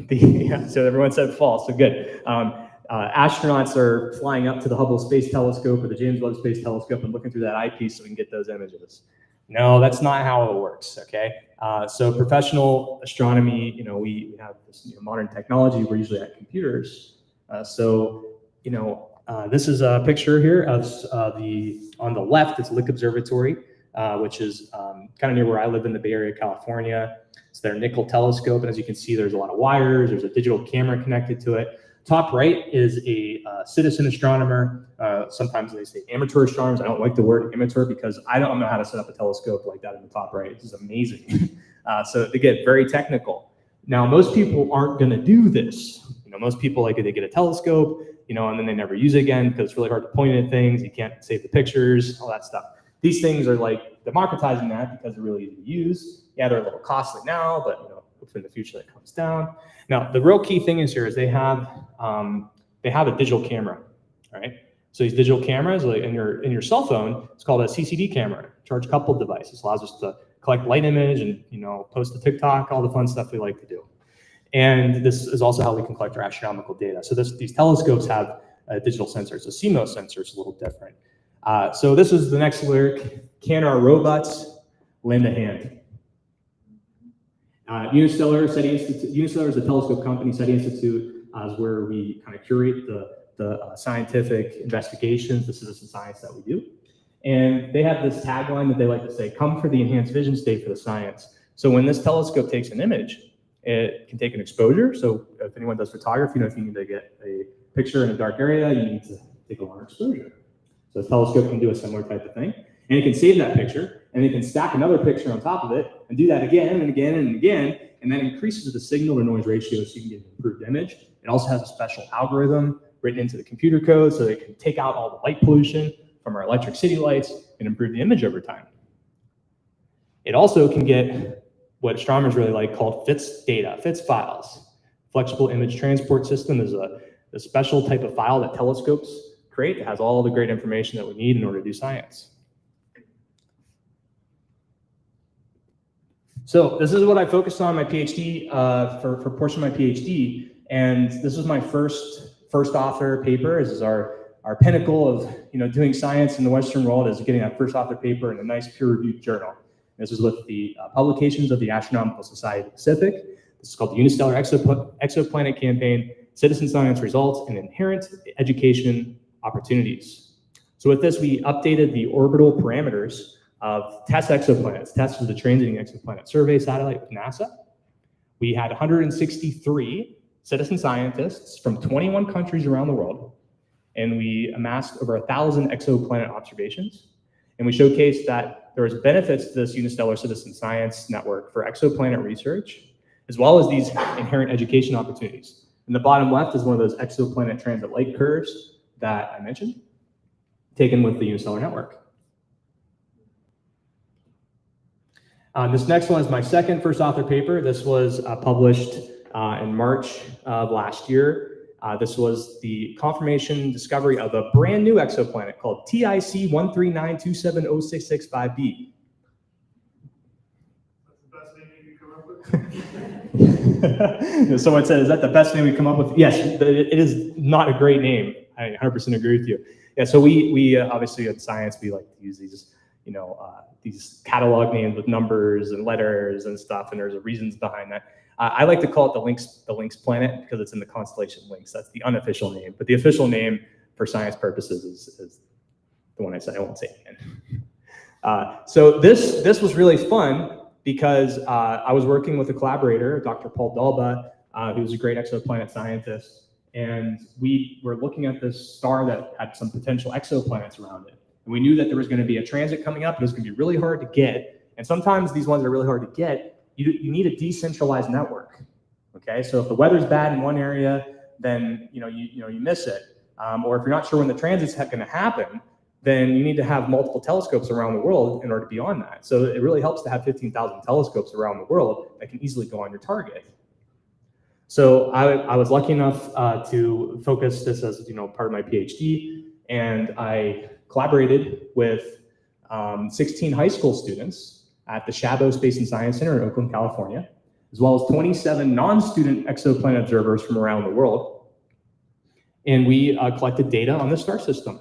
Yeah, so everyone said false. So good. Astronauts are flying up to the Hubble Space Telescope or the James Webb Space Telescope and looking through that eyepiece so we can get those images. No, that's not how it works. Okay. So professional astronomy, we have this modern technology. We're usually at computers. This is a picture here of on the left, it's Lick Observatory, which is kind of near where I live in the Bay Area, California. It's their nickel telescope. And as you can see, there's a lot of wires. There's a digital camera connected to it. Top right is a citizen astronomer. Sometimes they say amateur astronomers. I don't like the word amateur because I don't know how to set up a telescope like that in the top right. This is amazing. So they get very technical. Now, most people aren't going to do this. Most people, like, they get a telescope, and then they never use it again because it's really hard to point at things. You can't save the pictures, all that stuff. These things are like democratizing that because they're really easy to use. Yeah, they're a little costly now, but hopefully in the future that comes down. Now, the real key thing is they have a digital camera, right? So these digital cameras, like in your cell phone, it's called a CCD camera, charge coupled device. This allows us to collect light image and post to TikTok, all the fun stuff we like to do. And this is also how we can collect our astronomical data. So these telescopes have digital sensors. The CMOS sensor is a little different. So this is the next lyric. Can our robots lend a hand? Unistellar is a telescope company. SETI Institute is where we kind of curate the scientific investigations, the citizen science that we do. And they have this tagline that they like to say, come for the enhanced vision, stay for the science. So when this telescope takes an image, it can take an exposure. So if anyone does photography, if you need to get a picture in a dark area, you need to take a longer exposure. So the telescope can do a similar type of thing. And it can save that picture, and it can stack another picture on top of it, and do that again and again and again, and that increases the signal to noise ratio so you can get an improved image. It also has a special algorithm written into the computer code so it can take out all the light pollution from our electric city lights and improve the image over time. It also can get what astronomers really like called FITS data, FITS files. Flexible Image Transport System is a special type of file that telescopes create that has all the great information that we need in order to do science. So this is what I focused on my PhD, for a portion of my PhD, and this is my first author paper. This is our pinnacle of doing science in the Western world, is getting that first author paper in a nice peer-reviewed journal. This is with the Publications of the Astronomical Society Pacific. This is called the Unistellar Exoplanet Campaign, Citizen Science Results and Inherent Education Opportunities. So with this, we updated the orbital parameters of TESS exoplanets. TESS is the Transiting Exoplanet Survey satellite with NASA. We had 163 citizen scientists from 21 countries around the world, and we amassed over 1,000 exoplanet observations. And we showcased that there was benefits to this Unistellar Citizen Science Network for exoplanet research, as well as these inherent education opportunities. In the bottom left is one of those exoplanet transit light curves that I mentioned, taken with the Unistellar Network. This next one is my first author paper. This was published in March of last year. This was the confirmation discovery of a brand new exoplanet called TIC 139270665b. That's the best name you can come up with? Someone said, is that the best name we come up with? Yes, it is not a great name. I 100% agree with you. Yeah, so we obviously in science, we like to use these catalog names with numbers and letters and stuff, and there's reasons behind that. I like to call it the Lynx planet because it's in the constellation Lynx. That's the unofficial name, but the official name for science purposes is the one I said. I won't say it again. So this was really fun because I was working with a collaborator, Dr. Paul Dalba, who's a great exoplanet scientist, and we were looking at this star that had some potential exoplanets around it. And we knew that there was going to be a transit coming up. It was going to be really hard to get. And sometimes these ones are really hard to get. You need a decentralized network. Okay, so if the weather's bad in one area, then you miss it. Or if you're not sure when the transit's going to happen, then you need to have multiple telescopes around the world in order to be on that. So it really helps to have 15,000 telescopes around the world that can easily go on your target. So I was lucky enough to focus this as part of my PhD, and I collaborated with 16 high school students at the Chabot Space and Science Center in Oakland, California, as well as 27 non-student exoplanet observers from around the world. And we collected data on the star system.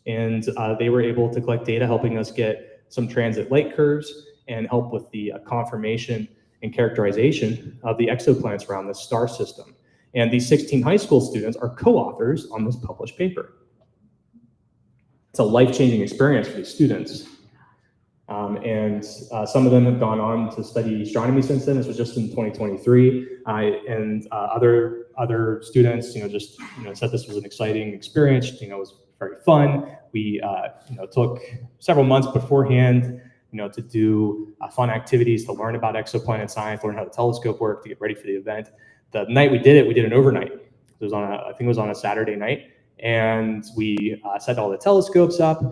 And they were able to collect data, helping us get some transit light curves and help with the confirmation and characterization of the exoplanets around the star system. And these 16 high school students are co-authors on this published paper. It's a life-changing experience for these students. Some of them have gone on to study astronomy since then. This was just in 2023. Other students, just said this was an exciting experience. It was very fun. We took several months beforehand, to do fun activities to learn about exoplanet science, learn how the telescope worked, to get ready for the event. The night we did it overnight. It was I think it was on a Saturday night, and we set all the telescopes up.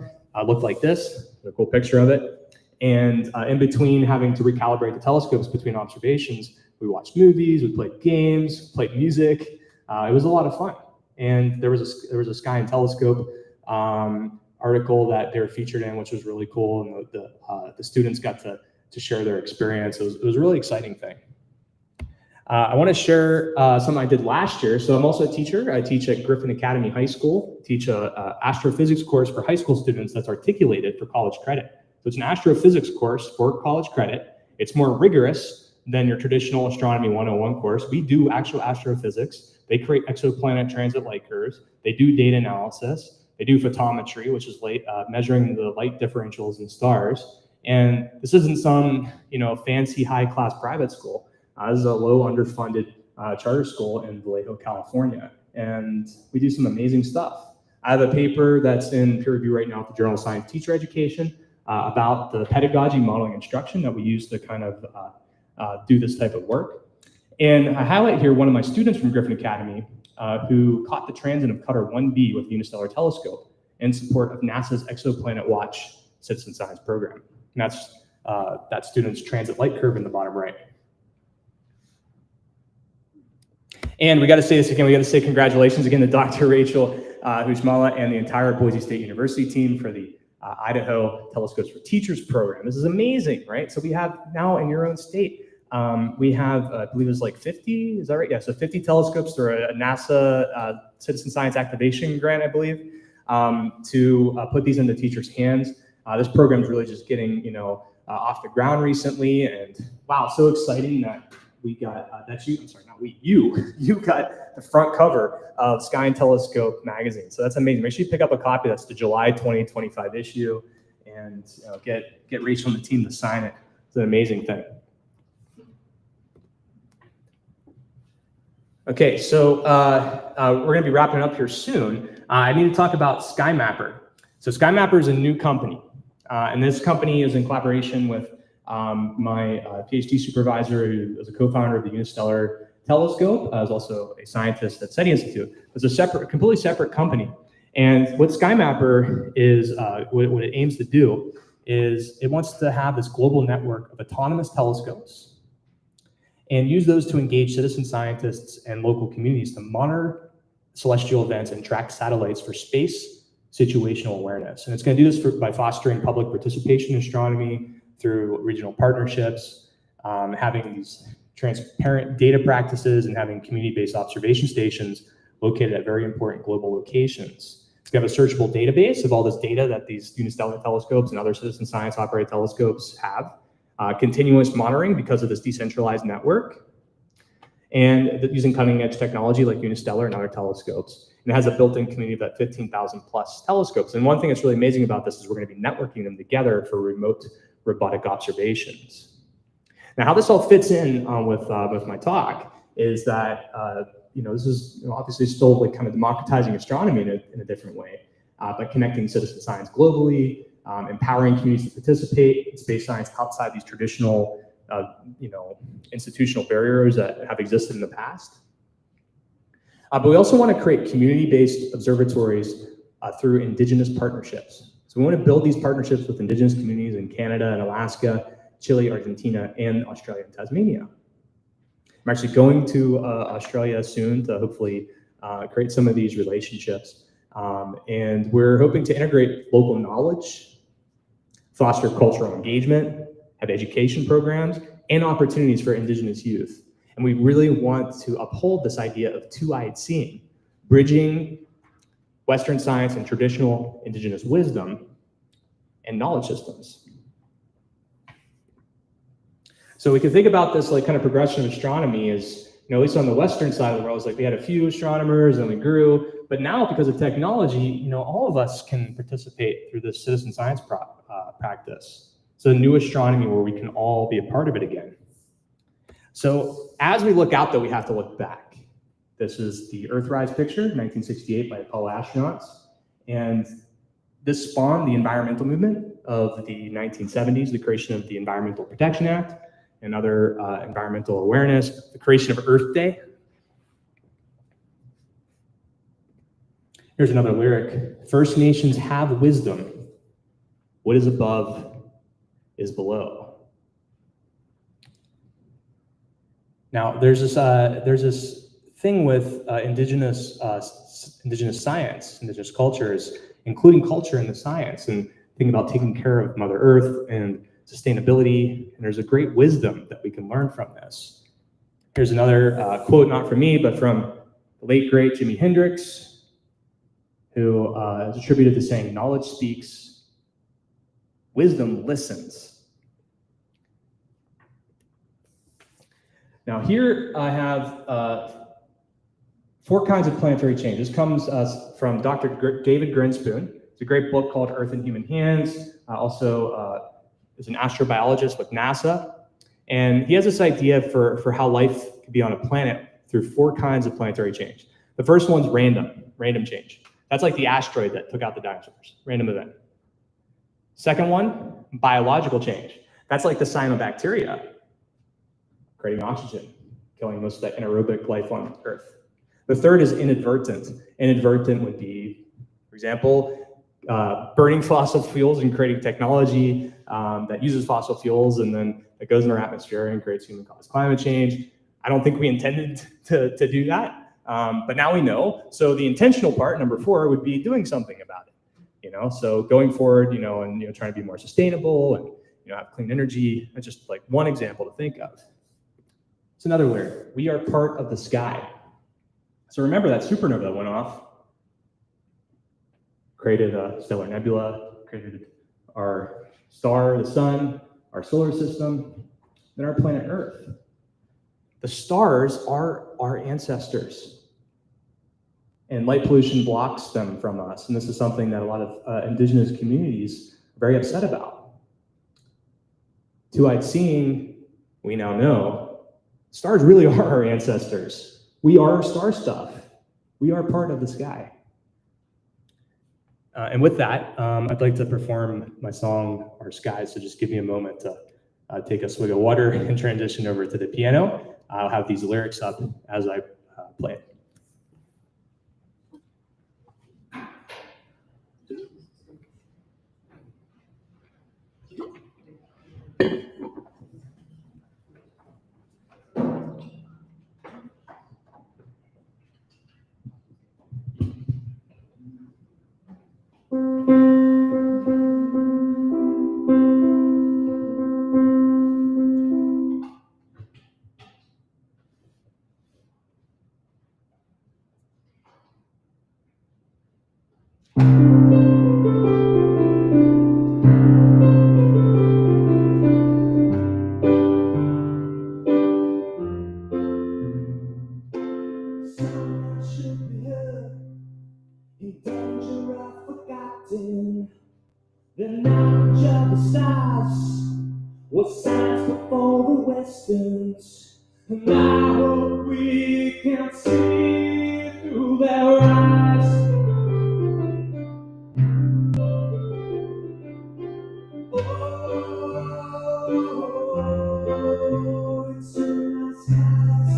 Looked like this. A cool picture of it. And in between having to recalibrate the telescopes between observations, we watched movies, we played games, played music. It was a lot of fun. And there was a Sky and Telescope article that they were featured in, which was really cool. And the students got to share their experience. It was a really exciting thing. I want to share something I did last year. So I'm also a teacher. I teach at Griffin Academy High School, teach a astrophysics course for high school students that's articulated for college credit. So it's an astrophysics course for college credit. It's more rigorous than your traditional astronomy 101 course. We do actual astrophysics. They create exoplanet transit light curves. They do data analysis. They do photometry, which is measuring the light differentials in stars. And this isn't some fancy high-class private school. This is a low underfunded charter school in Vallejo, California. And we do some amazing stuff. I have a paper that's in peer review right now at the Journal of Science Teacher Education about the pedagogy modeling instruction that we use to kind of do this type of work. And I highlight here one of my students from Griffin Academy who caught the transit of Qatar 1b with the Unistellar Telescope in support of NASA's Exoplanet Watch citizen science program. And that's that student's transit light curve in the bottom right. And we got to say this again, we got to say congratulations again to Dr. Rachel Hushmala and the entire Boise State University team for the Idaho Telescopes for Teachers program. This is amazing, right? So we have now in your own state, we have, I believe it's like 50, is that right? Yeah, so 50 telescopes through a NASA Citizen Science Activation Grant, I believe, to put these into teachers' hands. This program is really just getting, off the ground recently, and wow, so exciting that we got, you got the front cover of Sky and Telescope magazine. So that's amazing. Make sure you pick up a copy. That's the July 2025 issue, and get Rachel and the team to sign it. It's an amazing thing. Okay, so we're going to be wrapping up here soon. I need to talk about SkyMapper. So SkyMapper is a new company, and this company is in collaboration with my PhD supervisor, who is a co-founder of the Unistellar Telescope, is also a scientist at SETI Institute. It's a completely separate company. And what SkyMapper is, what it aims to do is it wants to have this global network of autonomous telescopes and use those to engage citizen scientists and local communities to monitor celestial events and track satellites for space situational awareness. And it's going to do this by fostering public participation in astronomy through regional partnerships, having these transparent data practices, and having community-based observation stations located at very important global locations. It's going to have a searchable database of all this data that these Unistellar telescopes and other citizen science operated telescopes have. Continuous monitoring because of this decentralized network, and using cutting-edge technology like Unistellar and other telescopes. And it has a built-in community of that 15,000 plus telescopes. And one thing that's really amazing about this is we're going to be networking them together for remote robotic observations. Now, how this all fits in with my talk is that this is obviously still like kind of democratizing astronomy in a different way, by connecting citizen science globally, empowering communities to participate in space science outside these traditional, institutional barriers that have existed in the past. But we also want to create community-based observatories through indigenous partnerships. So we want to build these partnerships with indigenous communities in Canada and Alaska, Chile, Argentina, and Australia and Tasmania. I'm actually going to Australia soon to hopefully create some of these relationships. And we're hoping to integrate local knowledge, foster cultural engagement, have education programs, and opportunities for indigenous youth. And we really want to uphold this idea of two-eyed seeing, bridging Western science and traditional indigenous wisdom and knowledge systems. So we can think about this like kind of progression of astronomy is, at least on the Western side of the world, it's like we had a few astronomers and we grew, but now because of technology, all of us can participate through this citizen science practice. So new astronomy where we can all be a part of it again. So as we look out though, we have to look back. This is the Earthrise picture, 1968 by Apollo astronauts. And this spawned the environmental movement of the 1970s, the creation of the Environmental Protection Act and other environmental awareness, the creation of Earth Day. Here's another lyric. First Nations have wisdom. What is above is below. Now, there's this thing with indigenous science, indigenous cultures, including culture in the science, and thinking about taking care of Mother Earth and sustainability. And there's a great wisdom that we can learn from this. Here's another quote, not from me, but from the late, great Jimi Hendrix, who is attributed to saying, knowledge speaks, wisdom listens. Now here I have 4 kinds of planetary change. This comes from Dr. David Grinspoon. It's a great book called Earth in Human Hands. Also is an astrobiologist with NASA. And he has this idea for how life could be on a planet through 4 kinds of planetary change. The first one's random change. That's like the asteroid that took out the dinosaurs, random event. Second one, biological change. That's like the cyanobacteria, creating oxygen, killing most of that anaerobic life on Earth. The third is inadvertent. Inadvertent would be, for example, burning fossil fuels and creating technology that uses fossil fuels, and then it goes in our atmosphere and creates human-caused climate change. I don't think we intended to do that, but now we know. So the intentional part, number 4, would be doing something about it. So going forward, and trying to be more sustainable and have clean energy. That's just like one example to think of. It's another lyric. We are part of the sky. So remember that supernova that went off, created a stellar nebula, created our star, the sun, our solar system, then our planet Earth. The stars are our ancestors, and light pollution blocks them from us. And this is something that a lot of indigenous communities are very upset about. Two-eyed seeing, we now know, stars really are our ancestors. We are star stuff. We are part of the sky. And with that, I'd like to perform my song, Our Skies. So just give me a moment to take a swig of water and transition over to the piano. I'll have these lyrics up as I play it. The knowledge of the stars was science before the westerns, and I hope we can see through their eyes. Oh, it's in the skies.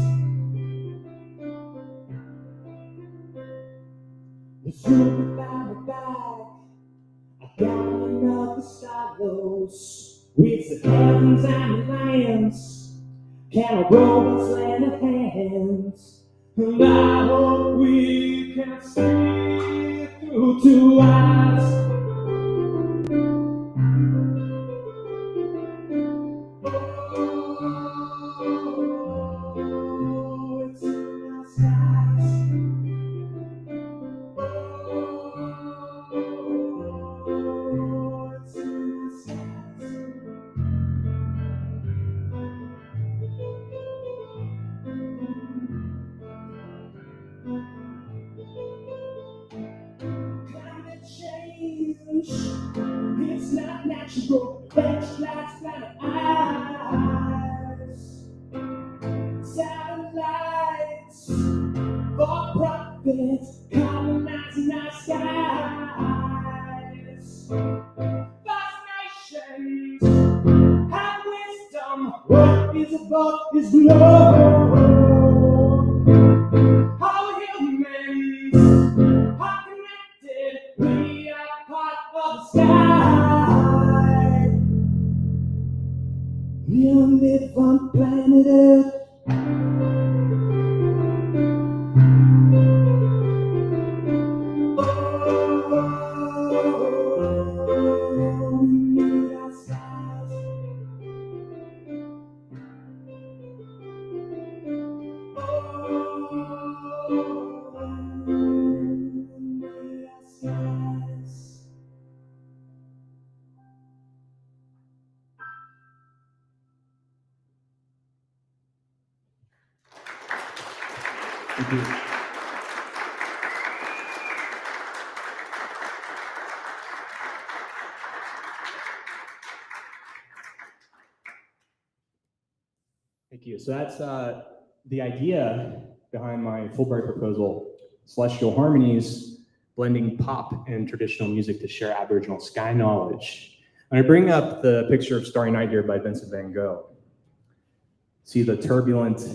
The truth about the bag Gathering up the stars with the heavens and the lands. Can a robots lend a hand? And I hope we can see through two eyes. Oh, it's in the skies. Oh, it's in the skies. Climate change, it's not natural. Bench lights, planet eyes. Satellites for profit, colonizing our skies. First nations have wisdom. What is above is below. All humans are connected. We are part of the sky. We all live on planet Earth. Oh, we need our skies. Thank you. Thank you. So that's the idea behind my Fulbright proposal, Celestial Harmonies, blending pop and traditional music to share Aboriginal sky knowledge. And I bring up the picture of Starry Night here by Vincent van Gogh. See the turbulent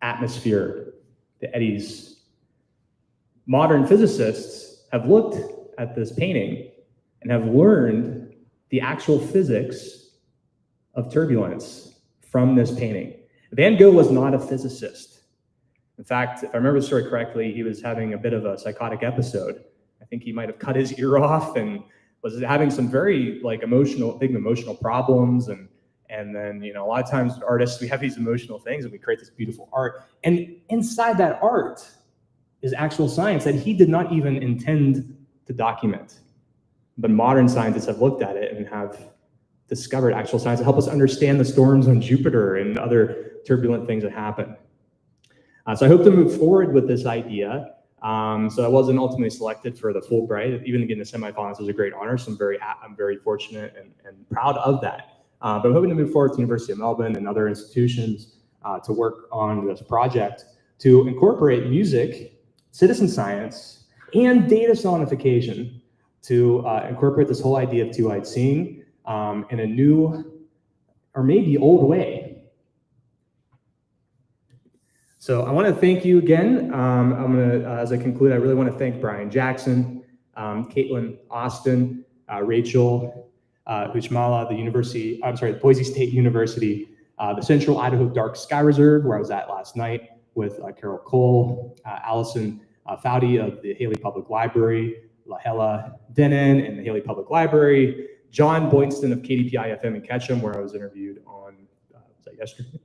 atmosphere, the eddies. Modern physicists have looked at this painting and have learned the actual physics of turbulence from this painting. Van Gogh was not a physicist. In fact, if I remember the story correctly, he was having a bit of a psychotic episode. I think he might have cut his ear off and was having some very big emotional problems. And then, a lot of times artists, we have these emotional things and we create this beautiful art. And inside that art is actual science that he did not even intend to document. But modern scientists have looked at it and have discovered actual science to help us understand the storms on Jupiter and other turbulent things that happen. So I hope to move forward with this idea. So I wasn't ultimately selected for the Fulbright. Even getting the semifinals was a great honor. So I'm very fortunate and proud of that. But I'm hoping to move forward to the University of Melbourne and other institutions to work on this project to incorporate music, citizen science, and data sonification to incorporate this whole idea of two-eyed seeing in a new or maybe old way. So I want to thank you again. As I conclude, I really want to thank Brian Jackson, Caitlin Austin, Rachel Uchmala, the Boise State University, the Central Idaho Dark Sky Reserve, where I was at last night with Carol Cole, Allison Foudy of the Haley Public Library, Lahela Denon and the Haley Public Library, John Boynston of KDPI FM in Ketchum, where I was interviewed on, was that yesterday?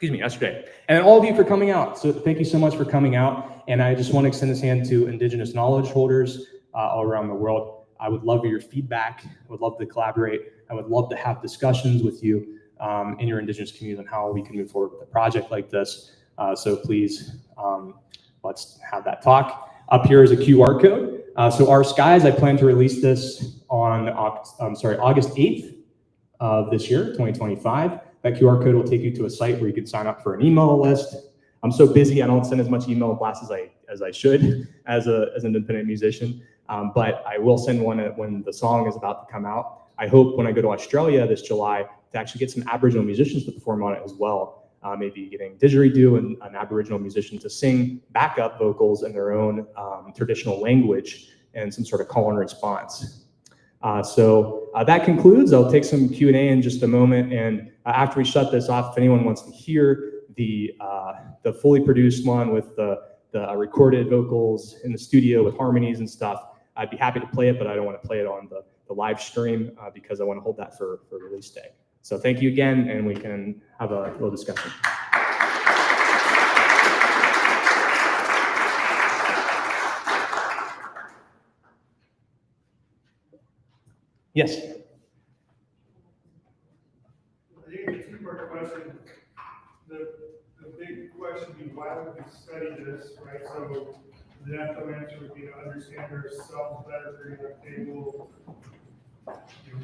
Yesterday. And all of you for coming out. So thank you so much for coming out. And I just want to extend this hand to Indigenous knowledge holders all around the world. I would love your feedback. I would love to collaborate. I would love to have discussions with you in your Indigenous community on how we can move forward with a project like this. So please, let's have that talk. Up here is a QR code. So Our Skies, I plan to release this on August 8th of this year, 2025. That QR code will take you to a site where you can sign up for an email list. I'm so busy, I don't send as much email blasts as I should as an independent musician, but I will send one when the song is about to come out. I hope when I go to Australia this July to actually get some Aboriginal musicians to perform on it as well. Maybe getting didgeridoo and an Aboriginal musician to sing backup vocals in their own traditional language and some sort of call and response. So that concludes. I'll take some Q&A in just a moment, and after we shut this off, if anyone wants to hear the fully produced one with the recorded vocals in the studio with harmonies and stuff, I'd be happy to play it, but I don't want to play it on the live stream because I want to hold that for release day. So thank you again, and we can have a little discussion. Yes. I think it's a two-part question. The big question would be, why would we study this, right? So the natural answer would be to understand ourselves better, figuring out table,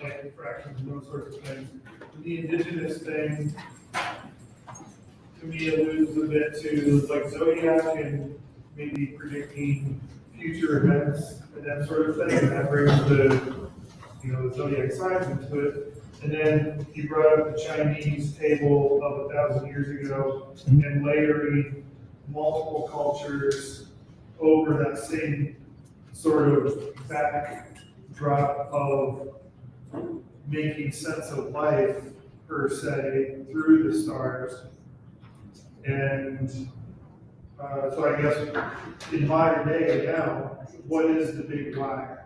light fractions, and those sorts of things. The indigenous thing, to me, alludes a bit to like zodiac and maybe predicting future events and that sort of thing. And that brings the zodiac signs into it. And then you brought up the Chinese table of 1,000 years ago and layering multiple cultures over that same sort of backdrop of making sense of life, per se, through the stars. And so I guess in modern day now, what is the big why?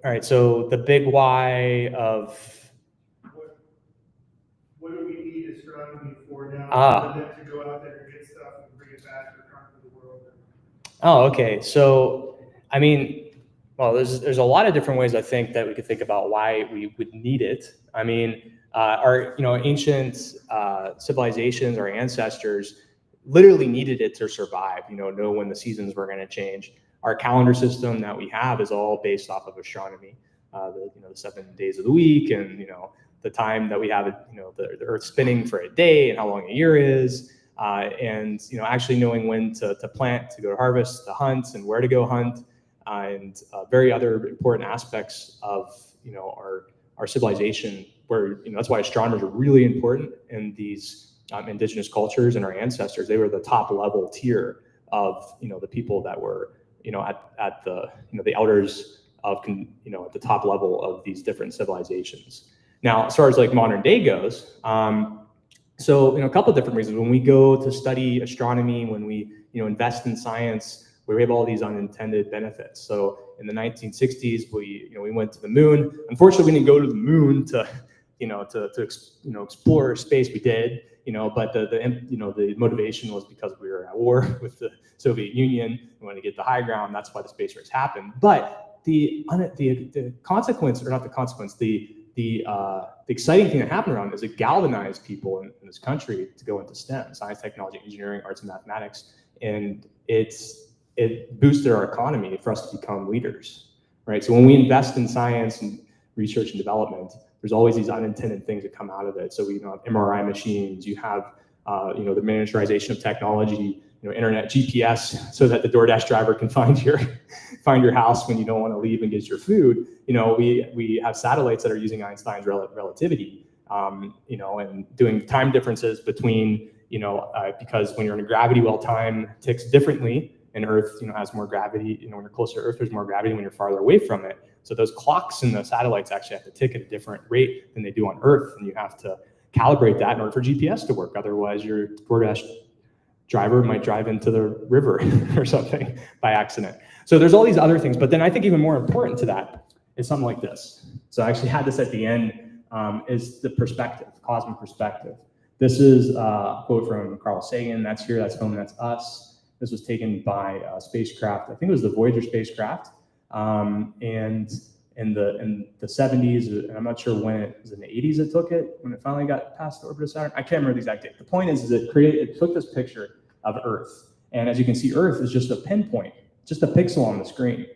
All right, so the big why of... What do we need astronomy for now? Ah. Than to go out there and get stuff and bring it back or conquer the world? Oh, okay. So, I mean, well, there's a lot of different ways I think that we could think about why we would need it. I mean, our ancient civilizations, our ancestors, literally needed it to survive. Know when the seasons were going to change. Our calendar system that we have is all based off of astronomy. The 7 days of the week, and the time that we have, the Earth spinning for a day, and how long a year is, and actually knowing when to plant, to go to harvest, to hunt, and where to go hunt, and very other important aspects of our civilization. Where that's why astronomers are really important in these indigenous cultures and our ancestors. They were the top level tier of the people that were at the the elders of at the top level of these different civilizations. Now, as far as like modern day goes, so a couple of different reasons. When we go to study astronomy, when we invest in science, we have all these unintended benefits. So in the 1960s, we went to the moon. Unfortunately, we didn't go to the moon to explore space. We did, but the motivation was because we were at war with the Soviet Union. We wanted to get the high ground. That's why the space race happened. But the consequence, or not the consequence, the exciting thing that happened around it is it galvanized people in this country to go into STEM, science, technology, engineering, arts, and mathematics, and it boosted our economy for us to become leaders, right? So when we invest in science and research and development, there's always these unintended things that come out of it. So we have MRI machines, you have the miniaturization of technology, internet, GPS, so that the DoorDash driver can find your house when you don't want to leave and get your food. We have satellites that are using Einstein's relativity, and doing time differences between, because when you're in a gravity well, time ticks differently, and Earth, has more gravity. When you're closer to Earth, there's more gravity. When you're farther away from it, so those clocks in the satellites actually have to tick at a different rate than they do on Earth, and you have to calibrate that in order for GPS to work. Otherwise, your DoorDash driver might drive into the river or something by accident. So there's all these other things, but then I think even more important to that is something like this. So I actually had this at the end, is the perspective, cosmic perspective. This is a quote from Carl Sagan. That's here, that's home, that's us. This was taken by a spacecraft. I think it was the Voyager spacecraft. And in the 70s, and I'm not sure when it was, in the 80s it took it, when it finally got past the orbit of Saturn. I can't remember the exact date. The point is it took this picture of Earth. And as you can see, Earth is just a pinpoint, just a pixel on the screen,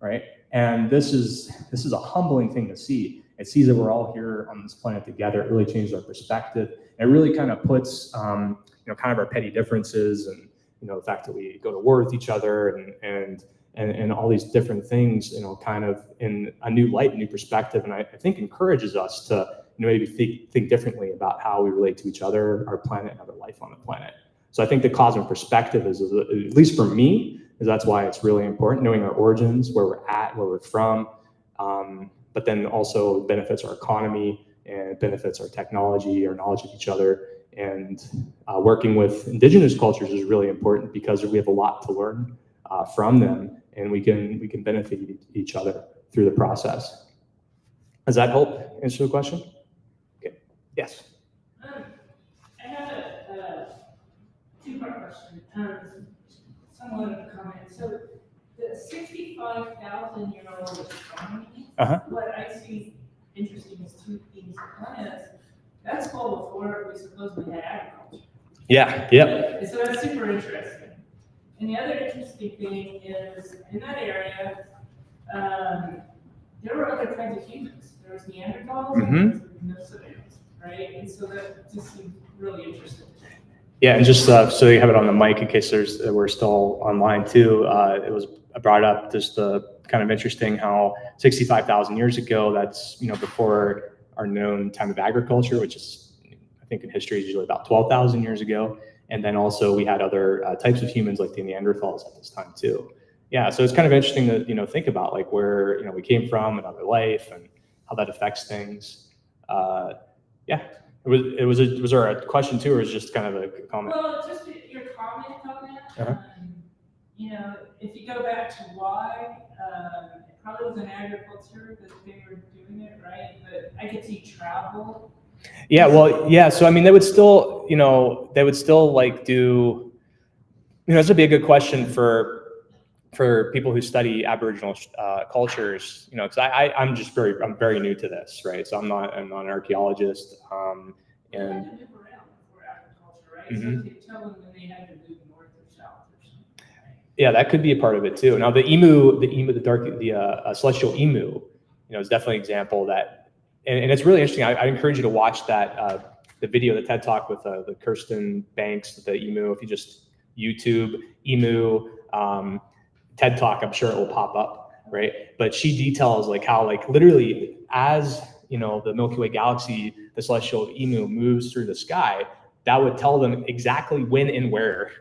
right? And this is a humbling thing to see. It sees that we're all here on this planet together. It really changes our perspective. It really kind of puts, kind of our petty differences and, the fact that we go to war with each other and all these different things, kind of in a new light, a new perspective. And I think encourages us to maybe think differently about how we relate to each other, our planet, and other life on the planet. So I think the cosmic perspective is, at least for me, is that's why it's really important knowing our origins, where we're at, where we're from, but then also benefits our economy and benefits our technology, our knowledge of each other. And working with indigenous cultures is really important because we have a lot to learn from them, and we can benefit each other through the process. Does that help answer the question? Okay. Yes. I have a two-part question. Somewhat of a comment. So the 65,000-year-old astronomy, what I see interesting is two things. One is that's well before we supposedly had agriculture. Yeah. Yep. And so that's super interesting. And the other interesting thing is in that area, there were other kinds of humans. There was Neanderthals and there was Denisovans, right? And so that just seems really interesting. Yeah, and just so you have it on the mic in case we're still online too. It was brought up just kind of interesting how 65,000 years ago, that's before our known time of agriculture, which is I think in history is usually about 12,000 years ago. And then also we had other types of humans like the Neanderthals at this time too. Yeah, so it's kind of interesting to think about like where we came from, another life, and how that affects things. Yeah. Was there a question too, or is just kind of a comment? Well, just your comment on that. If you go back to why, it probably was in agriculture that they were doing it, right? But I could see travel. Yeah, well, yeah. So I mean, they would still like do. This would be a good question for people who study Aboriginal cultures, because I'm very new to this, right? So I'm not an archaeologist, and They had to move around before agriculture, right? So they tell them when they had to move north or south or something. Right? Yeah, that could be a part of it too. Now the celestial emu, is definitely an example that, and it's really interesting. I encourage you to watch that the video, the TED Talk with the Kirsten Banks, the emu. If you just YouTube emu TED Talk, I'm sure it will pop up, right? But she details like how literally as the Milky Way galaxy, the celestial emu moves through the sky, that would tell them exactly when and where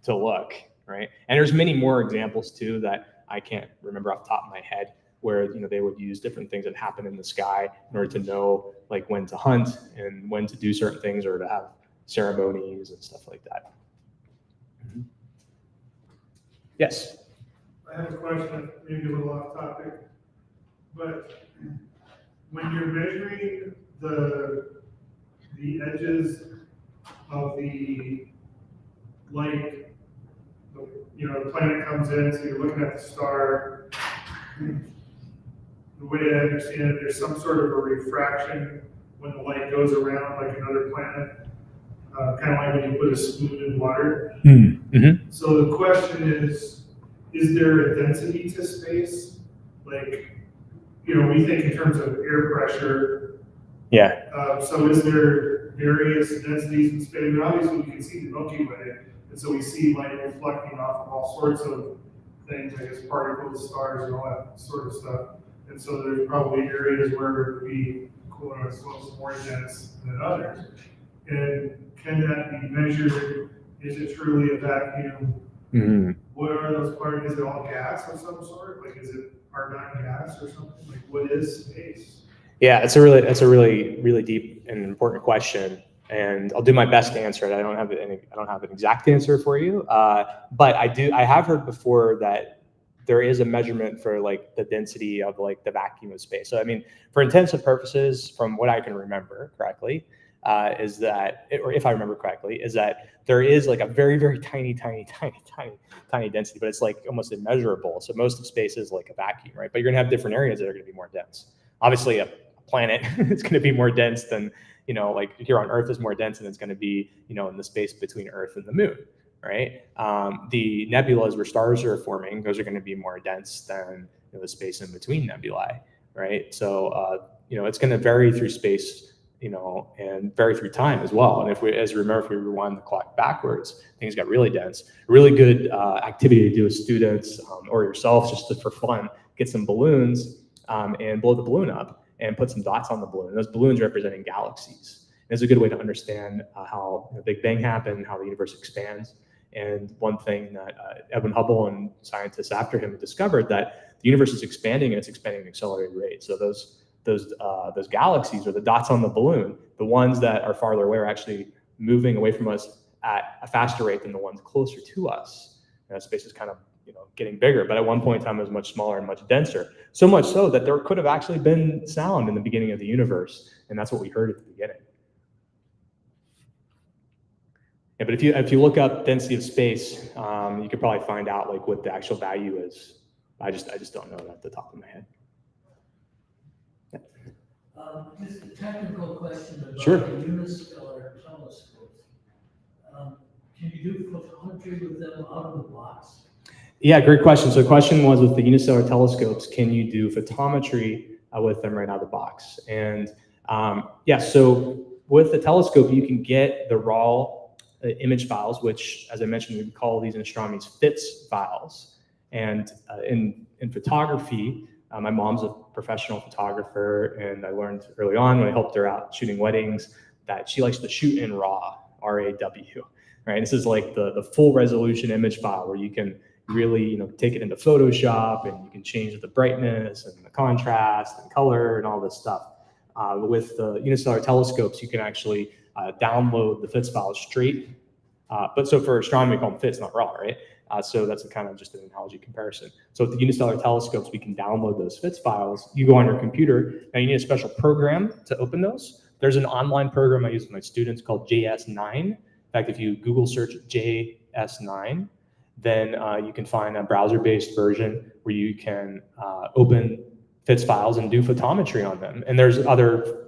to look, right? And there's many more examples too that I can't remember off the top of my head where they would use different things that happen in the sky in order to know like when to hunt and when to do certain things or to have ceremonies and stuff like that. Yes. I have a question, maybe a little off topic, but when you're measuring the edges of the light, the planet comes in, so you're looking at the star. The way I understand it, there's some sort of a refraction when the light goes around like another planet, kind of like when you put a spoon in water. Mm-hmm. So the question is there a density to space? Like, we think in terms of air pressure. Yeah. So is there various densities in space? I mean, obviously, we can see the Milky Way, and so we see light reflecting off of all sorts of things, I guess particles, stars, and all that sort of stuff. And so there's probably areas where it would be quote unquote more dense than others. And can that be measured? Is it truly a vacuum? Mm-hmm. What are those particles? Is it all gas of some sort? Like, is it argon gas or something? Like, what is space? Yeah, it's a really deep and important question, and I'll do my best to answer it. I don't have an exact answer for you, but I have heard before that there is a measurement for like the density of like the vacuum of space. So I mean, for intensive purposes, from what I can remember correctly, is that, or if I remember correctly, is that there is like a very, very tiny density, but it's like almost immeasurable. So most of space is like a vacuum, right? But you're gonna have different areas that are gonna be more dense. Obviously, a planet is gonna be more dense than, like here on Earth is more dense than it's gonna be, in the space between Earth and the moon, right? The nebulas where stars are forming, those are gonna be more dense than the space in between nebulae, right? So, it's gonna vary through space, and vary through time as well. And if we rewind the clock backwards, things got really dense. Really good activity to do with students or yourself, just for fun, get some balloons and blow the balloon up and put some dots on the balloon. Those balloons representing galaxies. And it's a good way to understand how the Big Bang happened, how the universe expands. And one thing that Edwin Hubble and scientists after him discovered that the universe is expanding, and it's expanding at an accelerated rate. So those galaxies, or the dots on the balloon, the ones that are farther away, are actually moving away from us at a faster rate than the ones closer to us. And that space is kind of getting bigger, but at one point in time it was much smaller and much denser. So much so that there could have actually been sound in the beginning of the universe, and that's what we heard at the beginning. Yeah, but if you look up density of space, you could probably find out like what the actual value is. I just don't know that at the top of my head. Just a technical question about Sure. the unistellar telescopes. Can you do photometry with them out of the box? Yeah, great question. So the question was, with the unistellar telescopes, can you do photometry with them right out of the box? And yeah, so with the telescope, you can get the raw image files, which, as I mentioned, we call these in astronomy FITS files. And in photography, my mom's a professional photographer, and I learned early on when I helped her out shooting weddings that she likes to shoot in RAW, R-A-W, right? This is like the full resolution image file where you can really take it into Photoshop, and you can change the brightness and the contrast and color and all this stuff. With the unistellar telescopes, you can actually download the FITS files straight. But so for astronomy, we call them FITS, not RAW, right? So that's kind of just an analogy comparison. So with the unistellar telescopes, we can download those FITS files. You go on your computer. Now you need a special program to open those. There's an online program I use with my students called JS9. In fact, if you Google search JS9, then you can find a browser-based version where you can open FITS files and do photometry on them. And there's other,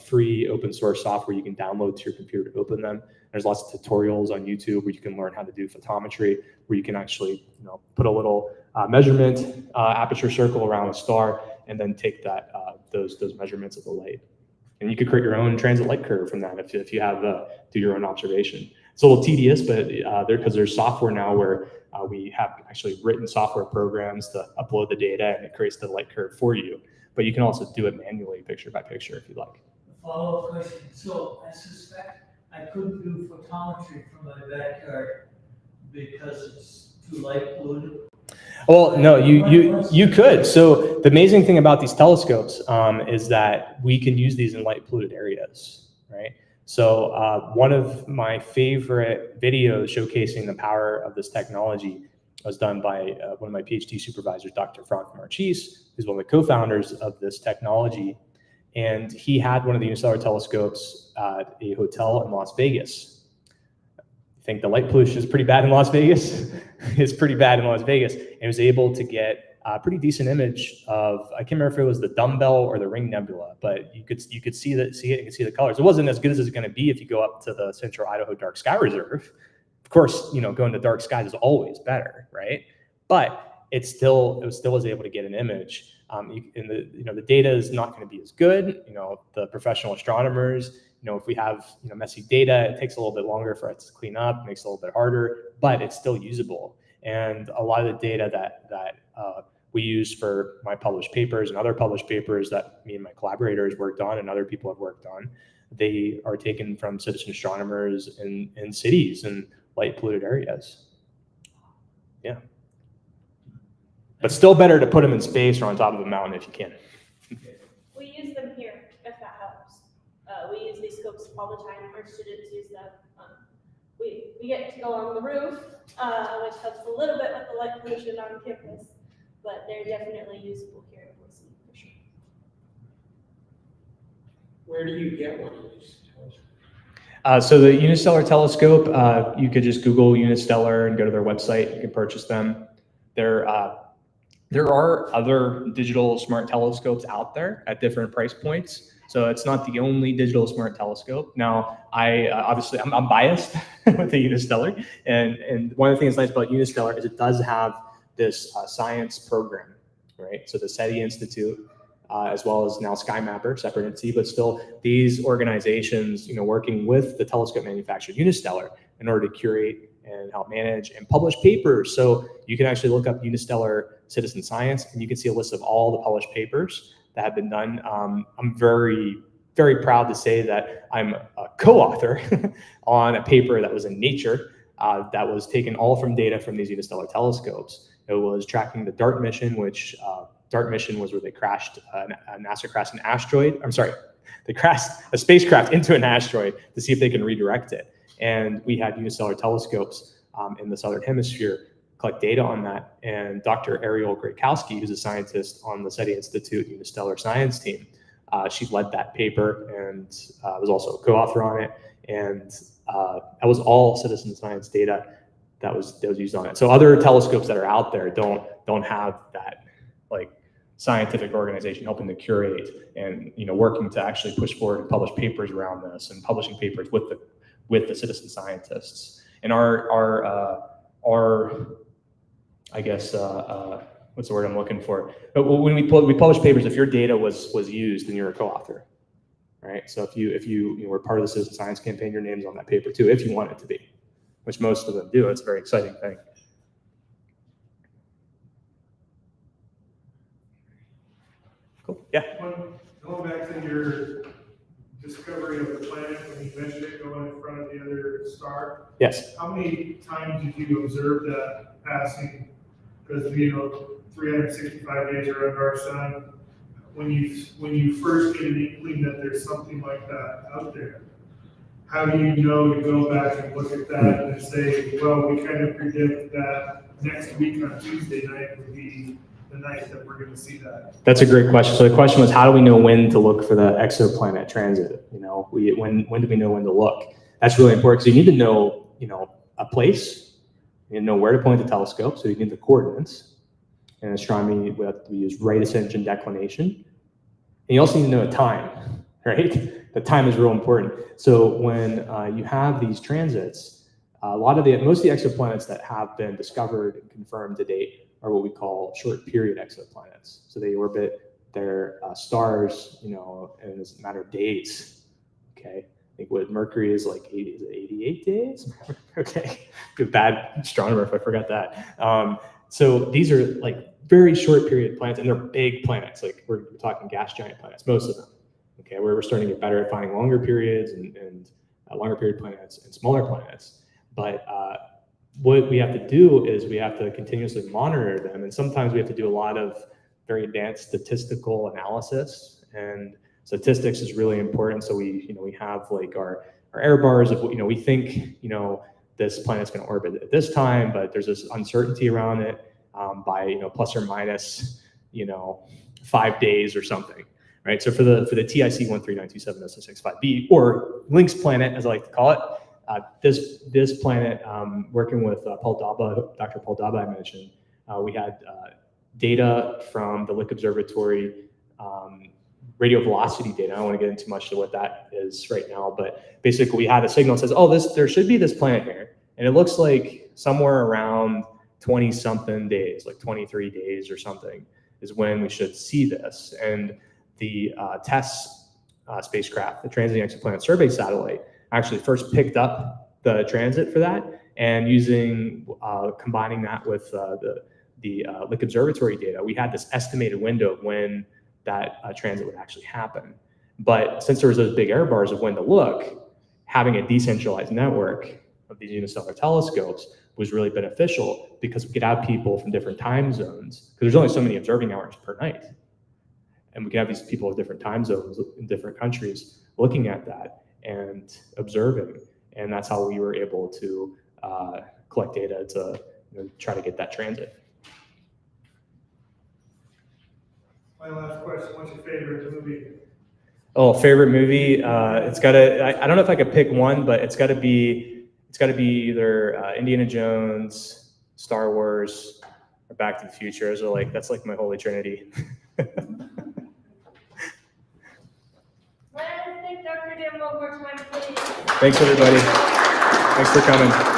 free open source software you can download to your computer to open them. There's lots of tutorials on YouTube where you can learn how to do photometry, where you can actually, put a little measurement aperture circle around a star, and then take that those measurements of the light. And you could create your own transit light curve from that if you have do your own observation. It's a little tedious, but because there's software now where we have actually written software programs to upload the data, and it creates the light curve for you. But you can also do it manually, picture by picture, if you like. Follow-up question. So I suspect I couldn't do photometry from my backyard because it's too light polluted. Well, no, you could. So the amazing thing about these telescopes is that we can use these in light polluted areas, right? So one of my favorite videos showcasing the power of this technology was done by one of my PhD supervisors, Dr. Frank Marchese, who's one of the co-founders of this technology. And he had one of the unistellar telescopes at a hotel in Las Vegas. I think the light pollution is pretty bad in Las Vegas. It's pretty bad in Las Vegas. And was able to get a pretty decent image of, I can't remember if it was the Dumbbell or the Ring Nebula, but you could see it, you could see the colors. It wasn't as good as it's going to be if you go up to the Central Idaho Dark Sky Reserve. Of course, going to dark skies is always better, right? But it still was able to get an image. And the data is not going to be as good. The professional astronomers, if we have messy data, it takes a little bit longer for it to clean up, makes it a little bit harder, but it's still usable. And a lot of the data that we use for my published papers and other published papers that me and my collaborators worked on and other people have worked on, they are taken from citizen astronomers in cities and light polluted areas. Yeah. But still better to put them in space or on top of a mountain if you can. We use them here, if that helps. We use these scopes all the time. Our students use them. We get to go on the roof, which helps a little bit with the light pollution on campus, but they're definitely usable here in Boise for sure. Where do you get one of these telescopes? So the Unistellar telescope, you could just Google Unistellar and go to their website. You can purchase them. There are other digital smart telescopes out there at different price points. So it's not the only digital smart telescope. Now, obviously I'm biased with the Unistellar, and one of the things nice about Unistellar is it does have this science program, right? So the SETI Institute, as well as now SkyMapper, separate entity, but still these organizations, working with the telescope manufacturer Unistellar in order to curate and help manage and publish papers. So you can actually look up Unistellar Citizen Science, and you can see a list of all the published papers that have been done. I'm very, very proud to say that I'm a co-author on a paper that was in Nature that was taken all from data from these unistellar telescopes. It was tracking the DART mission, which DART mission was where they crashed, NASA crashed an asteroid. I'm sorry, they crashed a spacecraft into an asteroid to see if they can redirect it. And we had unistellar telescopes in the Southern Hemisphere collect data on that. And Dr. Ariel Greykowski, who's a scientist on the SETI Institute Unistellar Science team, she led that paper and was also a co-author on it. And that was all citizen science data that was used on it. So other telescopes that are out there don't have that like scientific organization helping to curate and working to actually push forward and publish papers around this and publishing papers with the citizen scientists. And our I guess what's the word I'm looking for? But when we publish papers, if your data was used, then you're a co-author, right? So if you were part of the citizen science campaign, your name's on that paper too, if you want it to be, which most of them do. It's a very exciting thing. Cool. Yeah. Going back to your discovery of the planet, when you mentioned it going in front of the other star. Yes. How many times did you observe that passing? Because 365 days around our sun. When you first get an inkling that there's something like that out there, how do you know to go back and look at that and say, well, we kind of predict that next week on Tuesday night would be the night that we're going to see that? That's a great question. So the question was, how do we know when to look for the exoplanet transit? When do we know when to look? That's really important because you need to know, a place. You know where to point the telescope, so you need the coordinates. In astronomy, we use right ascension declination. And you also need to know a time, right? The time is real important. So when you have these transits, most of the exoplanets that have been discovered and confirmed to date are what we call short period exoplanets. So they orbit their stars, in a matter of days. Okay. I think what Mercury is like 88 days. Okay, good bad astronomer if I forgot that. So these are like very short period planets, and they're big planets. Like we're talking gas giant planets, most of them. Okay, where we're starting to get better at finding longer periods and longer period planets and smaller planets. But what we have to do is we have to continuously monitor them, and sometimes we have to do a lot of very advanced statistical analysis. And statistics is really important. So we have like our error bars of we think this planet's going to orbit at this time, but there's this uncertainty around it by plus or minus 5 days or something, right? So for the TIC 139270665b or Lynx planet, as I like to call it, this planet, working with Dr. Paul Daba, I mentioned, we had data from the Lick Observatory. Radio velocity data. I don't want to get into much of what that is right now, but basically we had a signal that says, there should be this planet here. And it looks like somewhere around 20 something days, like 23 days or something is when we should see this. And the TESS spacecraft, the Transiting Exoplanet Survey satellite, actually first picked up the transit for that, and combining that with the Lick Observatory data, we had this estimated window of when that transit would actually happen. But since there was those big error bars of when to look, having a decentralized network of these unistellar telescopes was really beneficial because we could have people from different time zones, because there's only so many observing hours per night. And we could have these people of different time zones in different countries looking at that and observing. And that's how we were able to collect data to try to get that transit. My last question, what's your favorite movie? Oh, favorite movie? It's gotta. I don't know if I could pick one, but it's gotta be either Indiana Jones, Star Wars, or Back to the Future. That's like my holy trinity. Let's thank Dr. Dim one more time, please. Thanks, everybody. Thanks for coming.